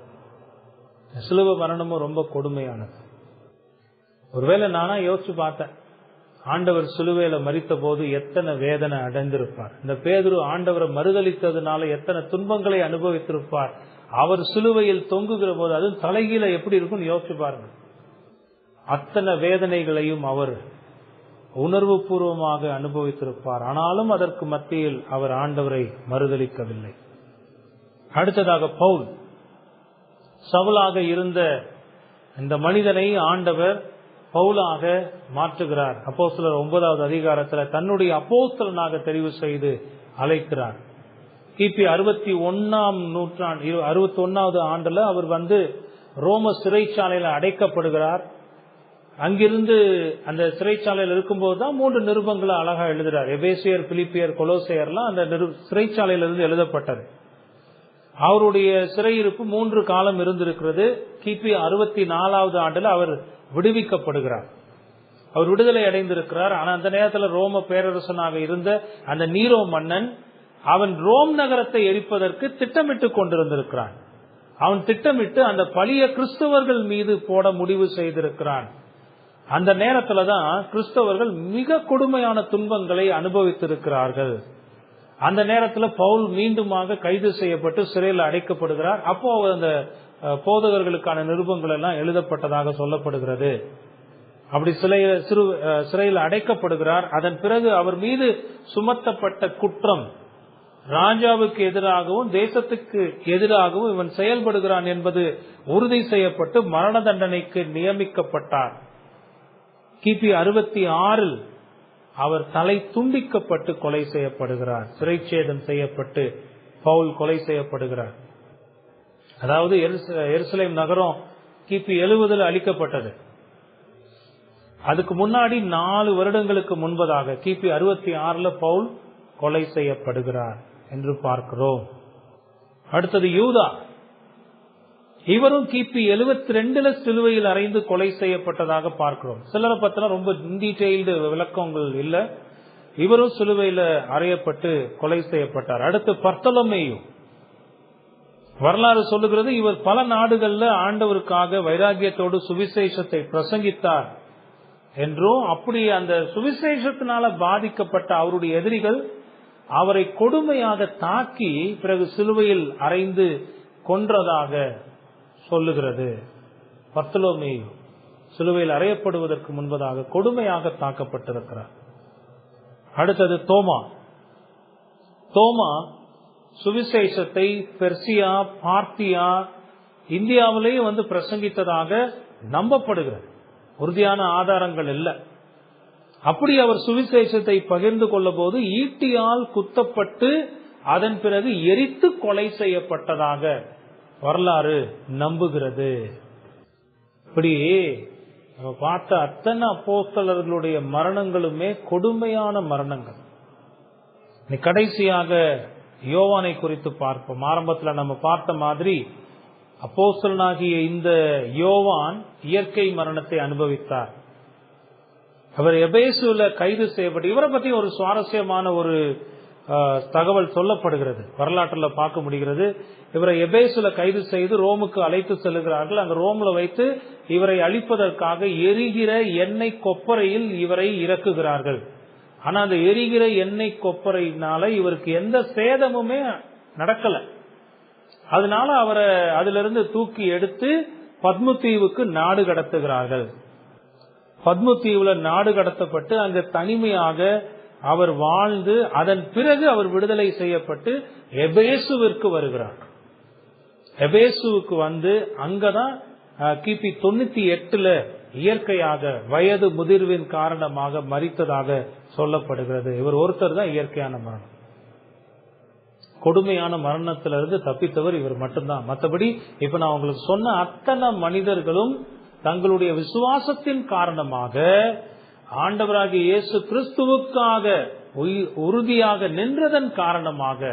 சிலுவை மரணமும் ரொம்ப கொடுமையானது. ஒருவேளை நானா யோசிச்சு பார்த்தேன், ஆண்டவர் சிலுவையில மரித்த போது எத்தனை வேதனை அடைந்திருப்பார். இந்த பேதுரு ஆண்டவரை மறுதளித்ததுனால எத்தனை துன்பங்களை அனுபவித்திருப்பார். அவர் சிலுவையில் தொங்குகிற போது அதுவும் தலைகீழ எப்படி இருக்கும்னு யோசிச்சு பாருங்க. அத்தனை வேதனைகளையும் அவர் உணர்வு பூர்வமாக அனுபவித்திருப்பார். ஆனாலும் அதற்கு மத்தியில் அவர் ஆண்டவரை மறுதளிக்கவில்லை. அடுத்ததாக பவுல், சவுலாக இருந்த இந்த மனிதனை ஆண்டவர் பவுலாக மாற்றுகிறார். அப்போஸ்தலர் 9வது அதிகாரத்தில் தன்னுடைய அப்போஸ்தலனாக தெரிவு செய்து அழைக்கிறார். கிபி 61வது ஆண்டுல அவர் வந்து ரோம சிறைச்சாலையில அடைக்கப்படுகிறார். அங்கிருந்து அந்த சிறைச்சாலையில் இருக்கும்போது தான் 3 நிருபங்களை அழகா எழுதுறார். எபேசியர், பிலிப்பியர், கொலோசையர்லாம் அந்த சிறைச்சாலையிலிருந்து எழுதப்பட்டது. அவருடைய சிறையிருப்பு 3 காலம் இருந்திருக்கிறது. கிபி 64வது ஆண்டுல அவர் விடுவிக்கப்படுகிறார். அவர் விடுதலை அடைந்திருக்கிறார். ஆனா அந்த நேரத்தில் ரோம பேரரசனாக இருந்த அந்த நீரோ மன்னன் அவன் ரோம் நகரத்தை எரிப்பதற்கு திட்டமிட்டு கொண்டிருந்திருக்கிறான். அவன் திட்டமிட்டு அந்த பழிய கிறிஸ்தவர்கள் மீது போட முடிவு செய்திருக்கிறான். அந்த நேரத்துலதான் கிறிஸ்தவர்கள் மிக கொடுமையான துன்பங்களை அனுபவித்திருக்கிறார்கள். அந்த நேரத்தில் பவுல் மீண்டுமாக கைது செய்யப்பட்டு சிறையில் அடைக்கப்படுகிறார். அப்போ அந்த போதகர்களுக்கான நிருபங்கள் எல்லாம் எழுதப்பட்டதாக சொல்லப்படுகிறது. அப்படி சிறையில் அடைக்கப்படுகிறார். அதன் பிறகு அவர் மீது சுமத்தப்பட்ட குற்றம் ராஜாவுக்கு எதிராகவும் தேசத்துக்கு எதிராகவும் இவன் செயல்படுகிறான் என்பது உறுதி செய்யப்பட்டு மரண தண்டனைக்கு நியமிக்கப்பட்டார். கிபி 66 அவர் தலை துண்டிக்கப்பட்டு கொலை செய்யப்படுகிறார். சிறைச்சேதம் செய்யப்பட்டு பவுல் கொலை செய்யப்படுகிறார். அதாவது எருசலேம் நகரம் கிபி 70 அழிக்கப்பட்டது. அதுக்கு முன்னாடி 4 வருடங்களுக்கு முன்பதாக கிபி 66 பவுல் கொலை செய்யப்படுகிறார் என்று பார்க்கிறோம். அடுத்தது யூதா, இவரும் கிபி 72 சிலுவையில் அறைந்து கொலை செய்யப்பட்டதாக பார்க்கிறோம். சிலரை பத்தின ரொம்ப டீடைல்டு விளக்கங்கள் இல்ல. இவரும் சிலுவையில் அறையப்பட்டு கொலை செய்யப்பட்டார். அடுத்து பர்த்தலமேயு, வரலாறு சொல்லுகிறது இவர் பல நாடுகள்ல ஆண்டவருக்காக வைராகியத்தோடு சுவிசேஷத்தை பிரசங்கித்தார் என்றும், அப்படி அந்த சுவிசேஷத்தினால பாதிக்கப்பட்ட அவருடைய எதிரிகள் அவரை கொடுமையாக தாக்கி பிறகு சிலுவையில் அறைந்து கொன்றதாக சொல்லுகிறது. பர்த்தலமேயு சிலுவையில் அறையப்படுவதற்கு முன்பதாக கொடுமையாக தாக்கப்பட்டிருக்கிறார். அடுத்தது தோமா சுவிசேஷத்தை பெர்சியா, பார்த்தியா, இந்தியாவிலேயே வந்து பிரசங்கித்ததாக நம்பப்படுகிறது. உறுதியான ஆதாரங்கள் இல்லை. அப்படி அவர் சுவிசேஷத்தை பகிர்ந்து கொள்ள போது ஈட்டியால் குத்தப்பட்டு அதன் பிறகு எரித்து கொலை செய்யப்பட்டதாக வரலாறு நம்புகிறது. இப்படி பார்த்த அத்தனை அப்போஸ்தலர்களுடைய மரணங்களுமே கொடுமையான மரணங்கள். கடைசியாக யோவானை குறித்து பார்ப்போம். ஆரம்பத்தில் நம்ம பார்த்த மாதிரி அப்போஸ்தலனாகிய இந்த யோவான் இயற்கை மரணத்தை அனுபவித்தார். அவர் எபேசுல கைது செய்யப்பட்டு, இவரை பற்றி ஒரு சுவாரஸ்யமான ஒரு தகவல் சொல்லப்படுகிறது, வரலாற்றில் பார்க்க முடிகிறது. இவரை எபேசுல கைது செய்து ரோமுக்கு அழைத்து செல்லுகிறார்கள். அங்க ரோம்ல வைத்து இவரை அழிப்பதற்காக எரிகிற எண்ணெய் கொப்பரையில் இவரை இறக்குகிறார்கள். ஆனா அந்த எரிகிற எண்ணெய் கொப்பரையினால இவருக்கு எந்த சேதமுமே நடக்கல. அதனால அவரை அதிலிருந்து தூக்கி எடுத்து பத்மதீவுக்கு நாடு கடத்துகிறார்கள். பத்மதீவுல நாடு கடத்தப்பட்டு அங்க தனிமையாக அவர் வாழ்ந்து அதன் பிறகு அவர் விடுதலை செய்யப்பட்டு எபேசுவிற்கு வருகிறார். எபேசுவுக்கு வந்து அங்கதான் கிபி 98 இயற்கையாக வயது முதிர்வின் காரணமாக மரித்ததாக சொல்லப்படுகிறது. இவர் ஒருத்தர் தான் இயற்கையான மரணம். கொடுமையான மரணத்திலிருந்து தப்பித்தவர் இவர் மட்டும்தான். மற்றபடி இப்ப நான் உங்களுக்கு சொன்ன அத்தனை மனிதர்களும் தங்களுடைய விசுவாசத்தின் காரணமாக ஆண்டவராகிய இயேசு கிறிஸ்துவுக்காக உறுதியாக நின்றதன் காரணமாக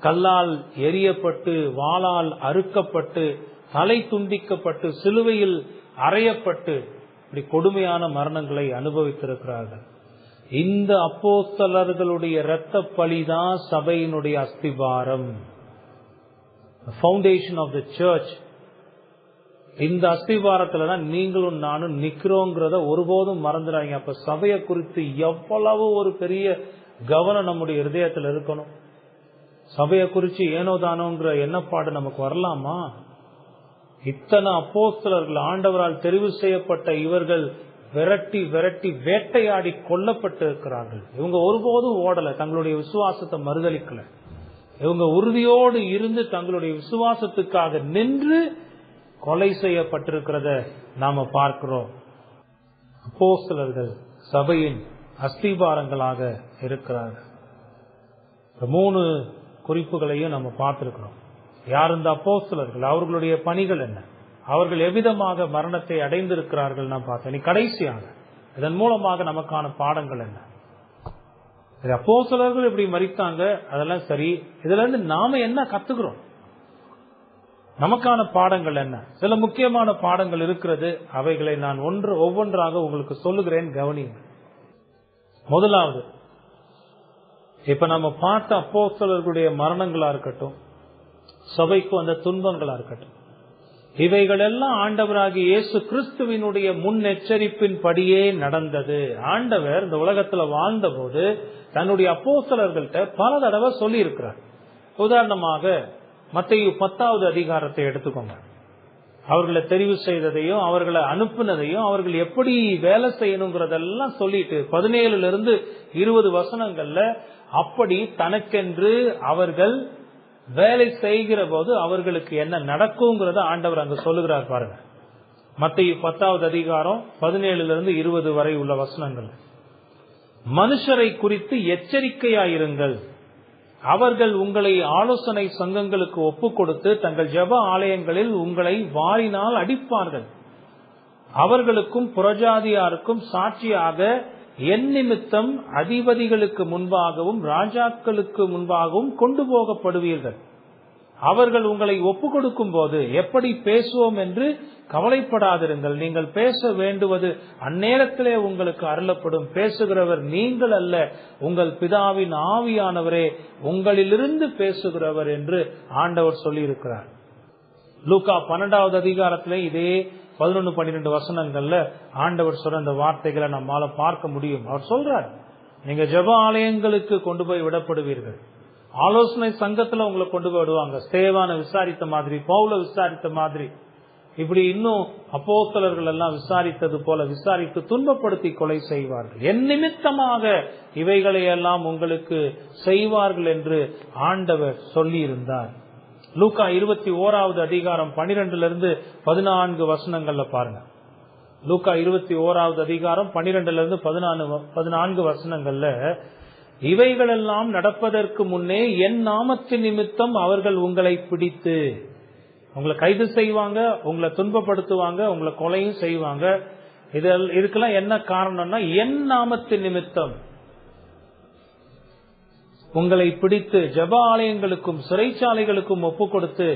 கல்லால் எரியப்பட்டு, வாளால் அறுக்கப்பட்டு, தலை துண்டிக்கப்பட்டு, சிலுவையில் அறையப்பட்டு இப்படி கொடுமையான மரணங்களை அனுபவித்திருக்கிறார்கள். இந்த அப்போஸ்தலர்களுடைய இரத்த பலிதான் சபையினுடைய அஸ்திபாரம், ஃபவுண்டேஷன் ஆஃப் த சர்ச். இந்த அஸ்திபாரத்துல தான் நீங்களும் நானும் நிக்கிறோங்கிறத ஒருபோதும் மறந்துடாங்க. அப்ப சபையை குறித்து எவ்வளவு ஒரு பெரிய கவனம் நம்முடைய இருதயத்தில் இருக்கணும். சபையை குறித்து ஏனோதானோங்கிற எண்ணப்பாடு நமக்கு வரலாமா? இத்தனை அப்போஸ்தலர்கள், ஆண்டவரால் தெரிவு செய்யப்பட்ட இவர்கள் விரட்டி விரட்டி வேட்டையாடி கொல்லப்பட்டு இருக்கிறார்கள். இவங்க ஒருபோதும் ஓடல, தங்களுடைய விசுவாசத்தை மறுதலிக்கல. இவங்க உறுதியோடு இருந்து தங்களுடைய விசுவாசத்துக்காக நின்று கொலை செய்யப்பட்டிருக்கிறத நாம பார்க்கிறோம். அப்போஸ்தலர்கள் சபையின் அஸ்திபாரங்களாக இருக்கிறார்கள். 3 குறிப்புகளையும் நம்ம பார்த்திருக்கிறோம். யார் இந்த அப்போஸ்தலர்கள், அவர்களுடைய பணிகள் என்ன, அவர்கள் எவ்விதமாக மரணத்தை அடைந்திருக்கிறார்கள் நான் பார்த்தேன். கடைசியாக இதன் மூலமாக நமக்கான பாடங்கள் என்ன? அப்போஸ்தலர்கள் இப்படி மரித்தாங்க, அதெல்லாம் சரி. இதுல இருந்து நாம என்ன கத்துக்கிறோம்? நமக்கான பாடங்கள் என்ன? சில முக்கியமான பாடங்கள் இருக்கிறது. அவைகளை நான் ஒவ்வொன்றாக உங்களுக்கு சொல்லுகிறேன், கவனிங்க. முதலாவது, இப்ப நம்ம பார்த்த அப்போஸ்தலர்களுடைய மரணங்களா இருக்கட்டும், சபைக்கு வந்த துன்பங்களா இருக்கட்டும், இவைகள் எல்லாம் ஆண்டவராகிய இயேசு கிறிஸ்துவினுடைய முன்னெச்சரிப்பின் படியே நடந்தது. ஆண்டவர் இந்த உலகத்துல வாழ்ந்த போது தன்னுடைய அப்போஸ்தலர்கள்ட்ட பல தடவை சொல்லி இருக்கிறார். உதாரணமாக மத்தேயு 10வது அதிகாரத்தை எடுத்துக்கோங்க. அவர்களை தெரிவு செய்ததையும் அவர்களை அனுப்புனதையும் அவர்கள் எப்படி வேலை செய்யணுங்கிறதெல்லாம் சொல்லிட்டு 17 20 வசனங்கள்ல அப்படி தனக்கென்று அவர்கள் வேலை செய்கிற போது அவர்களுக்கு என்ன நடக்குங்கிறத ஆண்டவர் அங்க சொல்லுகிறார் பாருங்க. மத்தேயு 10வது அதிகாரம் 17 20 வரை உள்ள வசனங்கள். மனுஷரை குறித்து எச்சரிக்கையாயிருங்கள். அவர்கள் உங்களை ஆலோசனை சங்கங்களுக்கு ஒப்புக் கொடுத்து தங்கள் ஜெப ஆலயங்களில் உங்களை வாரினால் அடிப்பார்கள். அவர்களுக்கும் புறஜாதியாருக்கும் சாட்சியாக என் நிமித்தம் அதிபதிகளுக்கு முன்பாகவும் ராஜாக்களுக்கு முன்பாகவும் கொண்டு போகப்படுவீர்கள். அவர்கள் உங்களை ஒப்புக் கொடுக்கும் போது எப்படி பேசுவோம் என்று கவலைப்படாதிருங்கள். நீங்கள் பேச வேண்டுவது அந்நேரத்திலே உங்களுக்கு அருளப்படும். பேசுகிறவர் நீங்கள் அல்ல, உங்கள் பிதாவின் ஆவியானவரே உங்களிலிருந்து பேசுகிறவர் என்று ஆண்டவர் சொல்லி இருக்கிறார். லூக்கா 12வது அதிகாரத்திலே இதே 11-12 வசனங்கள்ல ஆண்டவர் சொல்ற அந்த வார்த்தைகளை நம்மால பார்க்க முடியும். அவர் சொல்றார், நீங்க ஜெப ஆலயங்களுக்கு கொண்டு போய் விடப்படுவீர்கள். ஆலோசனை சங்கத்துல உங்களை கொண்டு போய் விடுவாங்க. ஸ்தேவானை விசாரித்த மாதிரி, பவுல விசாரித்த மாதிரி, இப்படி இன்னும் அப்போஸ்தலர்கள் எல்லாம் விசாரித்தது போல விசாரித்து துன்பப்படுத்தி கொலை செய்வார்கள். என் நிமித்தமாக இவைகளை எல்லாம் உங்களுக்கு செய்வார்கள் என்று ஆண்டவர் சொல்லி இருந்தார். லூக்கா 21வது அதிகாரம் 12-14 வசனங்கள்ல பாருங்க. லூக்கா 21வது அதிகாரம் 12-14 வசனங்கள்ல, இவைகளெல்லாம் நடப்பதற்கு முன்னே என் நாமத்தின் நிமித்தம் அவர்கள் உங்களை பிடித்து உங்களை கைது செய்வாங்க, உங்களை துன்பப்படுத்துவாங்க, உங்களை கொலையும் செய்வாங்க. இதுக்கெல்லாம் என்ன காரணம்னா, என் நாமத்தின் நிமித்தம் உங்களை பிடித்து ஜெப ஆலயங்களுக்கும் சிறைச்சாலைகளுக்கும் ஒப்புக் கொடுத்து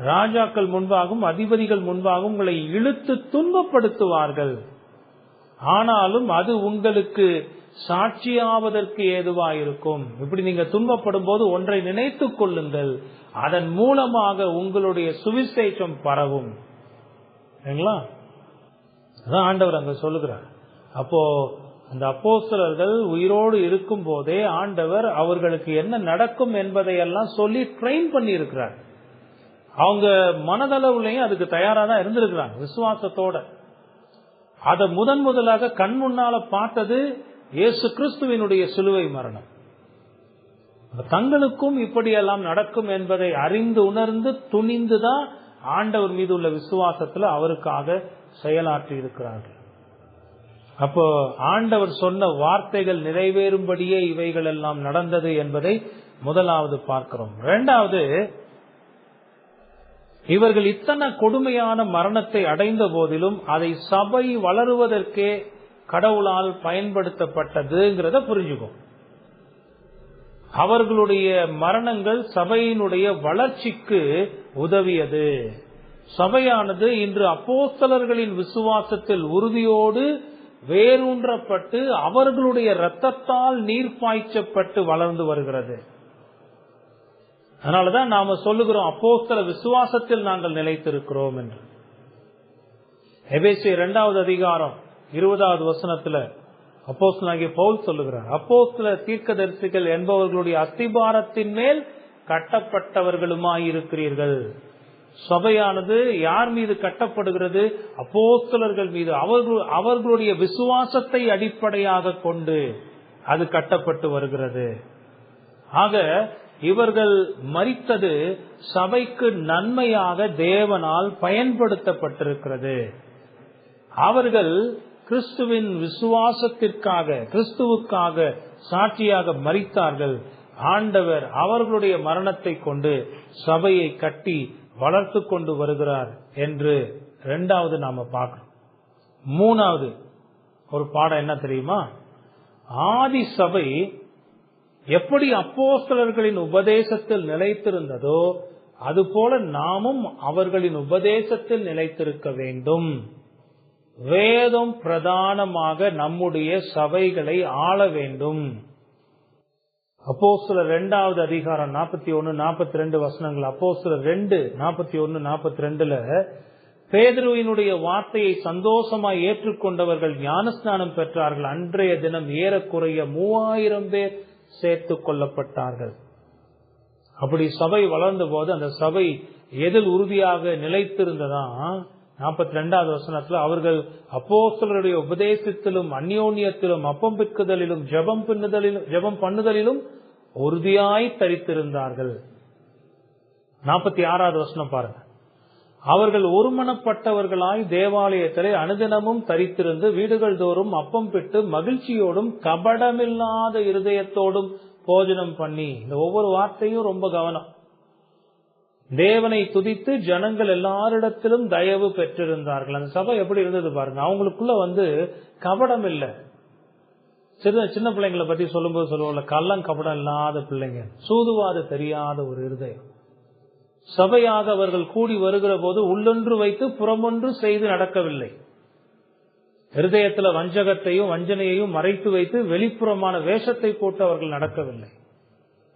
ராஜாக்கள் முன்பாகவும் அதிபதிகள் முன்பாகவும் உங்களை இழுத்து துன்பப்படுத்துவார்கள். ஆனாலும் அது உங்களுக்கு சாட்சியாவதற்கு ஏதுவாயிருக்கும். இப்படி நீங்க துன்பப்படும் போது ஒன்றை நினைத்துக் கொள்ளுங்கள், அதன் மூலமாக உங்களுடைய சுவிசேஷம் பரவும். அதான் ஆண்டவர் அங்க சொல்லுகிறார். அப்போ அந்த அப்போஸ்தலர்கள் உயிரோடு இருக்கும் போதே ஆண்டவர் அவர்களுக்கு என்ன நடக்கும் என்பதை எல்லாம் சொல்லி ட்ரெயின் பண்ணி இருக்கிறார். அவங்க மனதளவுலையும் அதுக்கு தயாரா தான் இருந்திருக்கிறாங்க, விசுவாசத்தோட. அதை முதலாக கண் முன்னால பார்த்தது இயேசு கிறிஸ்துவினுடைய சிலுவை மரணம். தங்களுக்கும் இப்படியெல்லாம் நடக்கும் என்பதை அறிந்து உணர்ந்து துணிந்துதான் ஆண்டவர் மீது உள்ள விசுவாசத்துல அவருக்காக செயலாற்றி இருக்கிறார்கள். அப்போ ஆண்டவர் சொன்ன வார்த்தைகள் நிறைவேறும்படியே இவைகள் எல்லாம் நடந்தது என்பதை முதலாவது பார்க்கிறோம். இரண்டாவது, இவர்கள் இத்தனை கொடுமையான மரணத்தை அடைந்த போதிலும் அதை சபை வளருவதற்கே கடவுளால் பயன்படுத்தப்பட்டதுங்கிறத புரிஞ்சுக்கும். அவர்களுடைய மரணங்கள் சபையினுடைய வளர்ச்சிக்கு உதவியது. சபையானது இன்று அப்போஸ்தலர்களின் விசுவாசத்தில் உறுதியோடு வேரூன்றப்பட்டு அவர்களுடைய இரத்தத்தால் நீர் பாய்ச்சப்பட்டு வளர்ந்து வருகிறது. அதனாலதான் நாம சொல்லுகிறோம், அப்போஸ்தல விசுவாசத்தில் நாங்கள் நிலைத்திருக்கிறோம் என்று. எபேசியர் 2வது அதிகாரம் 20வது வசனத்துல அப்போஸ்தலனாகிய பவுல் சொல்லுகிறார், அப்போஸ்தல தீர்க்கதரிசிகள் என்பவர்களுடைய அஸ்திபாரத்தின் மேல் கட்டப்பட்டவர்களுமாயிருக்கிறீர்கள். சபையானது யார் மீது கட்டப்படுகிறது? அப்போஸ்தலர்கள் மீது. அவர்களுடைய விசுவாசத்தை அடிப்படையாக கொண்டு அது கட்டப்பட்டு வருகிறது. ஆக இவர்கள் மரித்தது சபைக்கு நன்மையாக தேவனால் பயன்படுத்தப்பட்டிருக்கிறது. அவர்கள் கிறிஸ்துவின் விசுவாசத்திற்காக, கிறிஸ்துவுக்காக சாட்சியாக மரித்தார்கள். ஆண்டவர் அவர்களுடைய மரணத்தை கொண்டு சபையை கட்டி வளர்த்து கொண்டு வருகிறார் என்று இரண்டாவது நாம பார்க்கிறோம். மூணாவது ஒரு பாடம் என்ன தெரியுமா? ஆதி சபை எப்படி அப்போஸ்தலர்களின் உபதேசத்தில் நிலைத்திருந்ததோ அதுபோல நாமும் அவர்களின் உபதேசத்தில் நிலைத்திருக்க வேண்டும். வேதம் பிரதானமாக நம்முடைய சபைகளை ஆள வேண்டும். அப்போஸ்தலர் 2வது அதிகாரம் 41-42 வசனங்கள். அப்போஸ்தலர் 2:41-42 பேதுருவினுடைய வார்த்தையை சந்தோஷமாய் ஏற்றுக்கொண்டவர்கள் ஞானஸ்நானம் பெற்றார்கள். அன்றைய தினம் ஏறக்குறைய 3000 பேர் சேர்த்துக் கொள்ளப்பட்டார்கள். அப்படி சபை வளர்ந்த போது அந்த சபை எதில் உறுதியாக நிலைத்திருந்ததா? 42வது வசனத்துல அவர்கள் அப்போஸ்தலருடைய உபதேசத்திலும் அந்யோன்யத்திலும் அப்பம் பிற்குதலிலும் ஜெபம் பண்ணுதலிலும் உறுதியாய் தரித்திருந்தார்கள். 46வது வசனம் பாருங்க. அவர்கள் ஒருமனப்பட்டவர்களாய் தேவாலயத்திலே அனுதினமும் தரித்திருந்து வீடுகள் தோறும் அப்பம் பிட்டு மகிழ்ச்சியோடும் கபடமில்லாத இருதயத்தோடும் போஜனம் பண்ணி. இந்த ஒவ்வொரு வார்த்தையும் ரொம்ப கவனம். தேவனை துதித்து ஜனங்கள் எல்லாரிடத்திலும் தயவு பெற்றிருந்தார்கள். அந்த சபை எப்படி இருந்தது பாருங்க. அவங்களுக்குள்ள கபடம் இல்லை. சின்ன பிள்ளைங்களை பத்தி சொல்லும்போது சொல்லுவோம்ல, கள்ளம் கபடம் இல்லாத பிள்ளைங்க, சூதுவாது தெரியாத ஒரு இருதயம். சபையாக அவர்கள் கூடி வருகிற போது உள்ளொன்று வைத்து புறமொன்று செய்து நடக்கவில்லை. இருதயத்துல வஞ்சகத்தையும் வஞ்சனையையும் மறைத்து வைத்து வெளிப்புறமான வேஷத்தை போட்டு அவர்கள் நடக்கவில்லை.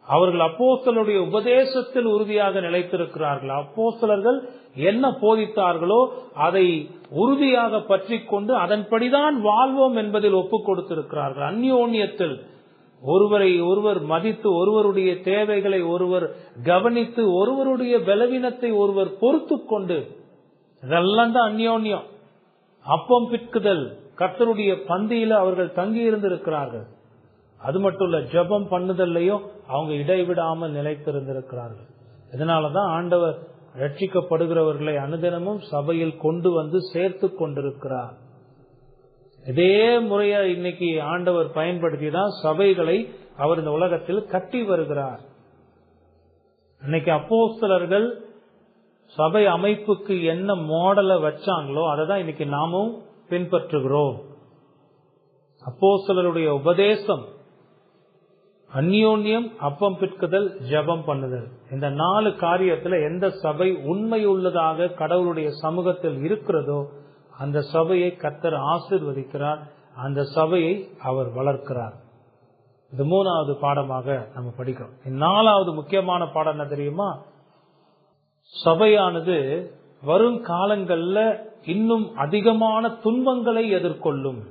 அவர்கள் அப்போஸ்தலருடைய உபதேசத்தில் உறுதியாக நிலைத்திருக்கிறார்கள். அப்போஸ்தலர்கள் என்ன போதித்தார்களோ அதை உறுதியாக பற்றி கொண்டு அதன்படிதான் வாழ்வோம் என்பதில் ஒப்புக் கொடுத்திருக்கிறார்கள். அந்யோன்யத்தில் ஒருவரை ஒருவர் மதித்து, ஒருவருடைய தேவைகளை ஒருவர் கவனித்து, ஒருவருடைய பலவீனத்தை ஒருவர் பொறுத்து கொண்டு, இதெல்லாம் தான் அந்யோன்யம். அப்பம் பிற்குதல், கர்த்தருடைய பந்தியில அவர்கள் தங்கி இருந்திருக்கிறார்கள். அது மட்டும் இல்ல, ஜெபம் பண்ணுதல்லையும் அவங்க இடைவிடாமல் நிலைத்திருந்திருக்கிறார்கள். இதனாலதான் ஆண்டவர் ரட்சிக்கப்படுகிறவர்களை அனுதினமும் சபையில் கொண்டு வந்து சேர்த்து கொண்டிருக்கிறார். இதே முறையா இன்னைக்கு ஆண்டவர் பயன்படுத்தி தான் சபைகளை அவர் இந்த உலகத்தில் கட்டி வருகிறார். இன்னைக்கு அப்போஸ்தலர்கள் சபை அமைப்புக்கு என்ன மாடலை வச்சாங்களோ அதை தான் இன்னைக்கு நாமும் பின்பற்றுகிறோம். அப்போஸ்தலருடைய உபதேசம், அந்யோன்யம், அப்பம் பிற்குதல், ஜெபம் பண்ணுதல், இந்த 4 காரியத்துல எந்த சபை உண்மையுள்ளதாக கடவுளுடைய சமூகத்தில் இருக்கிறதோ அந்த சபையை கர்த்தர் ஆசீர்வதிக்கிறார். அந்த சபையை அவர் வளர்க்கிறார். இது 3வது பாடமாக நம்ம படிக்கிறோம். 4வது முக்கியமான பாடம் என்ன தெரியுமா? சபையானது வரும் காலங்கள்ல இன்னும் அதிகமான துன்பங்களை எதிர்கொள்ளும்.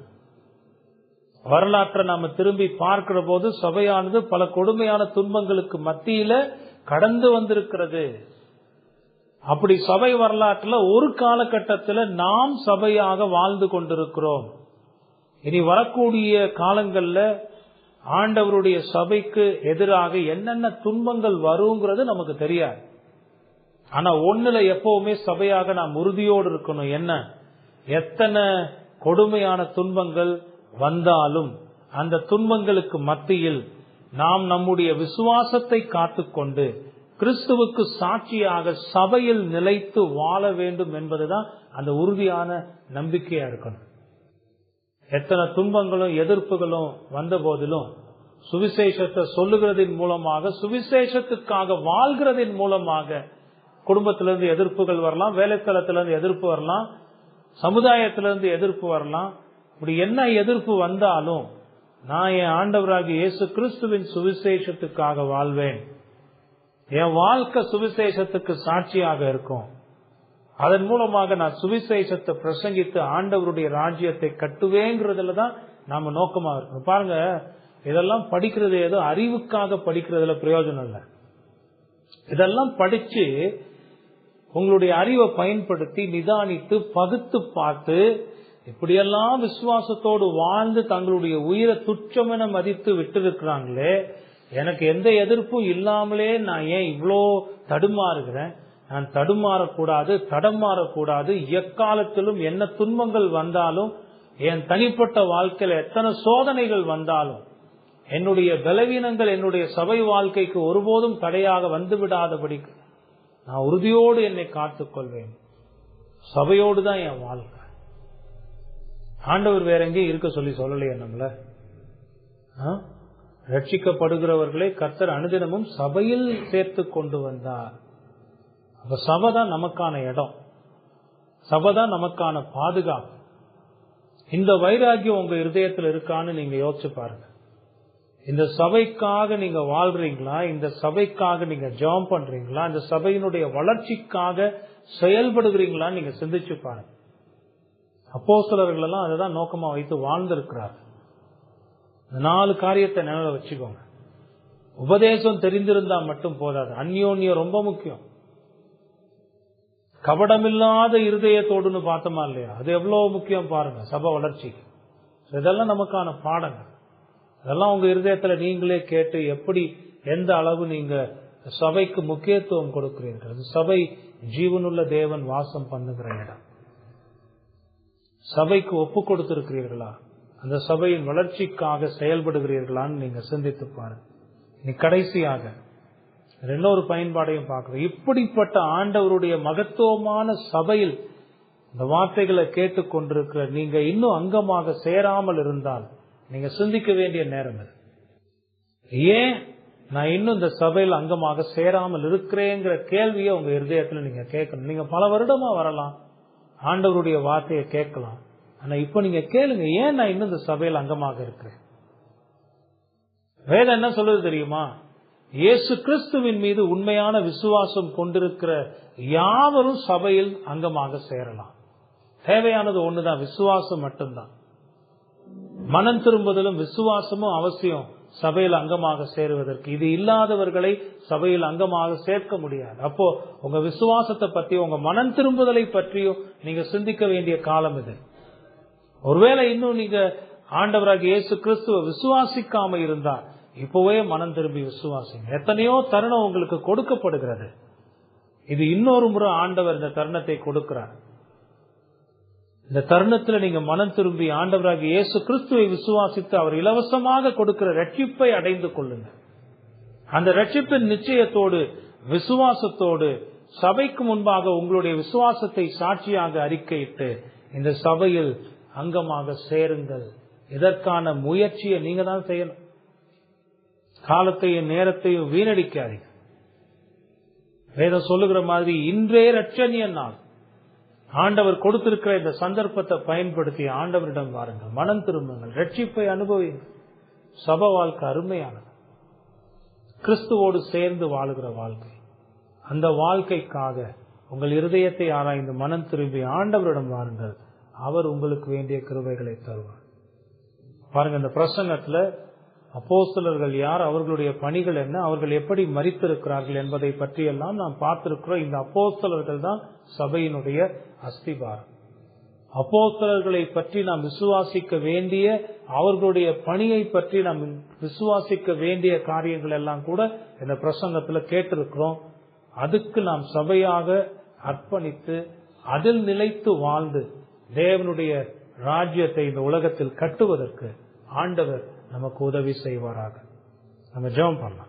வரலாற்றை நாம திரும்பி பார்க்கிற போது சபையானது பல கொடுமையான துன்பங்களுக்கு மத்தியில கடந்து வந்திருக்கிறது. அப்படி சபை வரலாற்றுல ஒரு காலகட்டத்தில் நாம் சபையாக வாழ்ந்து கொண்டிருக்கிறோம். இனி வரக்கூடிய காலங்கள்ல ஆண்டவருடைய சபைக்கு எதிராக என்னென்ன துன்பங்கள் வருங்கிறது நமக்கு தெரியாது. ஆனா ஒண்ணுல எப்பவுமே சபையாக நாம் உறுதியோடு இருக்கணும். என்ன? எத்தனை கொடுமையான துன்பங்கள் வந்தாலும் அந்த துன்பங்களுக்கு மத்தியில் நாம் நம்முடைய விசுவாசத்தை காத்துக்கொண்டு கிறிஸ்துவுக்கு சாட்சியாக சபையில் நிலைத்து வாழ வேண்டும் என்பதுதான் அந்த உறுதியான நம்பிக்கையா இருக்கணும். எத்தனை துன்பங்களும் எதிர்ப்புகளும் வந்த போதிலும் சுவிசேஷத்தை சொல்லுகிறதின் மூலமாக, சுவிசேஷத்துக்காக வாழ்கிறதின் மூலமாக குடும்பத்திலிருந்து எதிர்ப்புகள் வரலாம், வேலைத்தளத்திலிருந்து எதிர்ப்பு வரலாம், சமுதாயத்திலிருந்து எதிர்ப்பு வரலாம். இப்படி என்ன எதிர்ப்பு வந்தாலும் நான் என் ஆண்டவராகிய இயேசு கிறிஸ்துவின் சுவிசேஷத்துக்காக வாழ்வேன். என் வாழ்க்கை சுவிசேஷத்துக்கு சாட்சியாக இருக்கும். அதன் மூலமாக நான் சுவிசேஷத்தை பிரசங்கித்து ஆண்டவருடைய ராஜ்யத்தை கட்டுவேங்கிறதுலதான் நாம நோக்கமா இருக்கணும். பாருங்க, இதெல்லாம் படிக்கிறது ஏதோ அறிவுக்காக படிக்கிறதுல பிரயோஜனம் இல்லை. இதெல்லாம் படிச்சு உங்களுடைய அறிவை பயன்படுத்தி நிதானித்து பகுத்து பார்த்து இப்படியெல்லாம் விசுவாசத்தோடு வாழ்ந்து தங்களுடைய உயிரை துச்சமென மதித்து விட்டு இருக்கிறாங்களே, எனக்கு எந்த எதிர்ப்பும் இல்லாமலே நான் ஏன் இவ்வளோ தடுமாறுகிறேன்? நான் தடுமாறக்கூடாது, தடமாறக்கூடாது. எக்காலத்திலும் என்ன துன்பங்கள் வந்தாலும், என் தனிப்பட்ட வாழ்க்கையில எத்தனை சோதனைகள் வந்தாலும், என்னுடைய பலவீனங்கள் என்னுடைய சபை வாழ்க்கைக்கு ஒருபோதும் தடையாக வந்துவிடாதபடிக்கு நான் உறுதியோடு என்னை காத்துக்கொள்வேன். சபையோடு தான் என் வாழ்க்கை. ஆண்டவர் வேற எங்கேயும் இருக்க சொல்லி சொல்லலையே நம்மள. ரட்சிக்கப்படுகிறவர்களை கர்த்தர் அனுதினமும் சபையில் சேர்த்து கொண்டு வந்தார். அப்ப சபைதான் நமக்கான இடம், சபைதான் நமக்கான பாதுகாப்பு. இந்த வைராகியம் உங்க இருதயத்தில் இருக்கான்னு நீங்க யோசிச்சு பாருங்க. இந்த சபைக்காக நீங்க வாழ்றீங்களா? இந்த சபைக்காக நீங்க ஜெபம் பண்றீங்களா? இந்த சபையினுடைய வளர்ச்சிக்காக செயல்படுகிறீங்களா? நீங்க சிந்திச்சு பாருங்க. அப்போஸ்தலர்கள் எல்லாம் அதுதான் நோக்கமா வைத்து வாழ்ந்திருக்கிறார். 4 காரியத்தை நினைவுல வச்சுக்கோங்க. உபதேசம் தெரிந்திருந்தா மட்டும் போதாது, அந்யோன்யம் ரொம்ப முக்கியம். கபடமில்லாத இருதயத்தோடுன்னு பார்த்தோமா இல்லையா? அது எவ்வளவு முக்கியம் பாருங்க சபை வளர்ச்சிக்கு. இதெல்லாம் நமக்கான பாடங்கள். இதெல்லாம் உங்க இருதயத்துல நீங்களே கேட்டு எப்படி எந்த அளவு நீங்க சபைக்கு முக்கியத்துவம் கொடுக்கிறீர்கள். சபை ஜீவனுள்ள தேவன் வாசம் பண்ணுகிற இடம். சபைக்கு ஒப்பு கொடுத்திருக்கிறீர்களா? அந்த சபையின் வளர்ச்சிக்காக செயல்படுகிறீர்களான்னு நீங்க சிந்தித்து பாருங்க. நீ கடைசியாக இன்னொரு பயன்பாடையும் பார்க்கிறோம். இப்படிப்பட்ட ஆண்டவருடைய மகத்துவமான சபையில் இந்த வார்த்தைகளை கேட்டுக் கொண்டிருக்கிற நீங்க இன்னும் அங்கமாக சேராமல் இருந்தால் நீங்க சிந்திக்க வேண்டிய நேரம் இது. ஏன் நான் இன்னும் இந்த சபையில் அங்கமாக சேராமல் இருக்கிறேங்கிற கேள்வியை உங்க இருதயத்துல நீங்க கேட்கணும். நீங்க பல வருடமா வரலாம், ஆண்டவருடைய வார்த்தையை கேட்கலாம். ஆனா இப்ப நீங்க கேளுங்க, ஏன் நான் இன்னும் இந்த சபையில் அங்கமாக இருக்கிறேன்? வேதம் என்ன சொல்றது தெரியுமா? இயேசு கிறிஸ்துவின் மீது உண்மையான விசுவாசம் கொண்டிருக்கிற யாவரும் சபையில் அங்கமாக சேரலாம். தேவையானது ஒண்ணுதான், விசுவாசம் மட்டும்தான். மனம் திரும்புதலும் விசுவாசமும் அவசியம் சபையில் அங்கமாக சேருவதற்கு. இது இல்லாதவர்களை சபையில் அங்கமாக சேர்க்க முடியாது. அப்போ உங்க விசுவாசத்தை பற்றியும் உங்க மனம் திரும்புதலை பற்றியும் நீங்க சிந்திக்க வேண்டிய காலம் இது. ஒருவேளை இன்னும் நீங்க ஆண்டவராகிய இயேசு கிறிஸ்துவை விசுவாசிக்காம இருந்தா இப்பவே மனம் திரும்பி விசுவாசிங்க. எத்தனையோ தருணம் உங்களுக்கு கொடுக்கப்படுகிறது. இது இன்னொரு முறை ஆண்டவர் இந்த தருணத்தை கொடுக்கிறார். இந்த தருணத்துல நீங்க மனம் திரும்பி ஆண்டவராகிய இயேசு கிறிஸ்துவை விசுவாசித்து அவர் இலவசமாக கொடுக்கிற ரட்சிப்பை அடைந்து கொள்ளுங்க. அந்த ரட்சிப்பின் நிச்சயத்தோடு விசுவாசத்தோடு சபைக்கு முன்பாக உங்களுடைய விசுவாசத்தை சாட்சியாக அறிக்கையிட்டு இந்த சபையில் அங்கமாக சேருங்கள். இதற்கான முயற்சியை நீங்க தான் செய்யணும். காலத்தையும் நேரத்தையும் வீணடிக்காதீங்க. வேதம் சொல்லுகிற மாதிரி இன்றே ரட்சணிய நாள். ஆண்டவர் கொடுத்திருக்கிற இந்த சந்தர்ப்பத்தை பயன்படுத்தி ஆண்டவரிடம் வாருங்கள், மனம் திரும்புங்கள், ரட்சிப்பை அனுபவிங்க. சபை வாழ்க்கை அருமையானது. கிறிஸ்துவோடு சேர்ந்து வாழுகிற வாழ்க்கை. அந்த வாழ்க்கைக்காக உங்கள் இருதயத்தை ஆராய்ந்து மனம் திரும்பி ஆண்டவரிடம் வாருங்கள். அவர் உங்களுக்கு வேண்டிய கிருபைகளை தருவார். பாருங்க, இந்த பிரசங்கத்துல அப்போஸ்தலர்கள் யார், அவர்களுடைய பணிகள் என்ன, அவர்கள் எப்படி மரித்திருக்கிறார்கள் என்பதை பற்றி எல்லாம் நாம் பார்த்திருக்கிறோம். இந்த அப்போஸ்தலர்கள் தான் சபையினுடைய அஸ்திபாரம். அப்போஸ்தலர்களை பற்றி நாம் விசுவாசிக்க வேண்டிய, அவர்களுடைய பணியை பற்றி நாம் விசுவாசிக்க வேண்டிய காரியங்கள் எல்லாம் கூட இந்த பிரசங்கத்துல கேட்டிருக்கிறோம். அதுக்கு நாம் சபையாக அர்ப்பணித்து அதில் நிலைத்து வாழ்ந்து தேவனுடைய ராஜ்யத்தை இந்த உலகத்தில் கட்டுவதற்கு ஆண்டவர் நமக்கு உதவி செய்வாராக. நம்ம ஜெபம் பண்ணலாம்.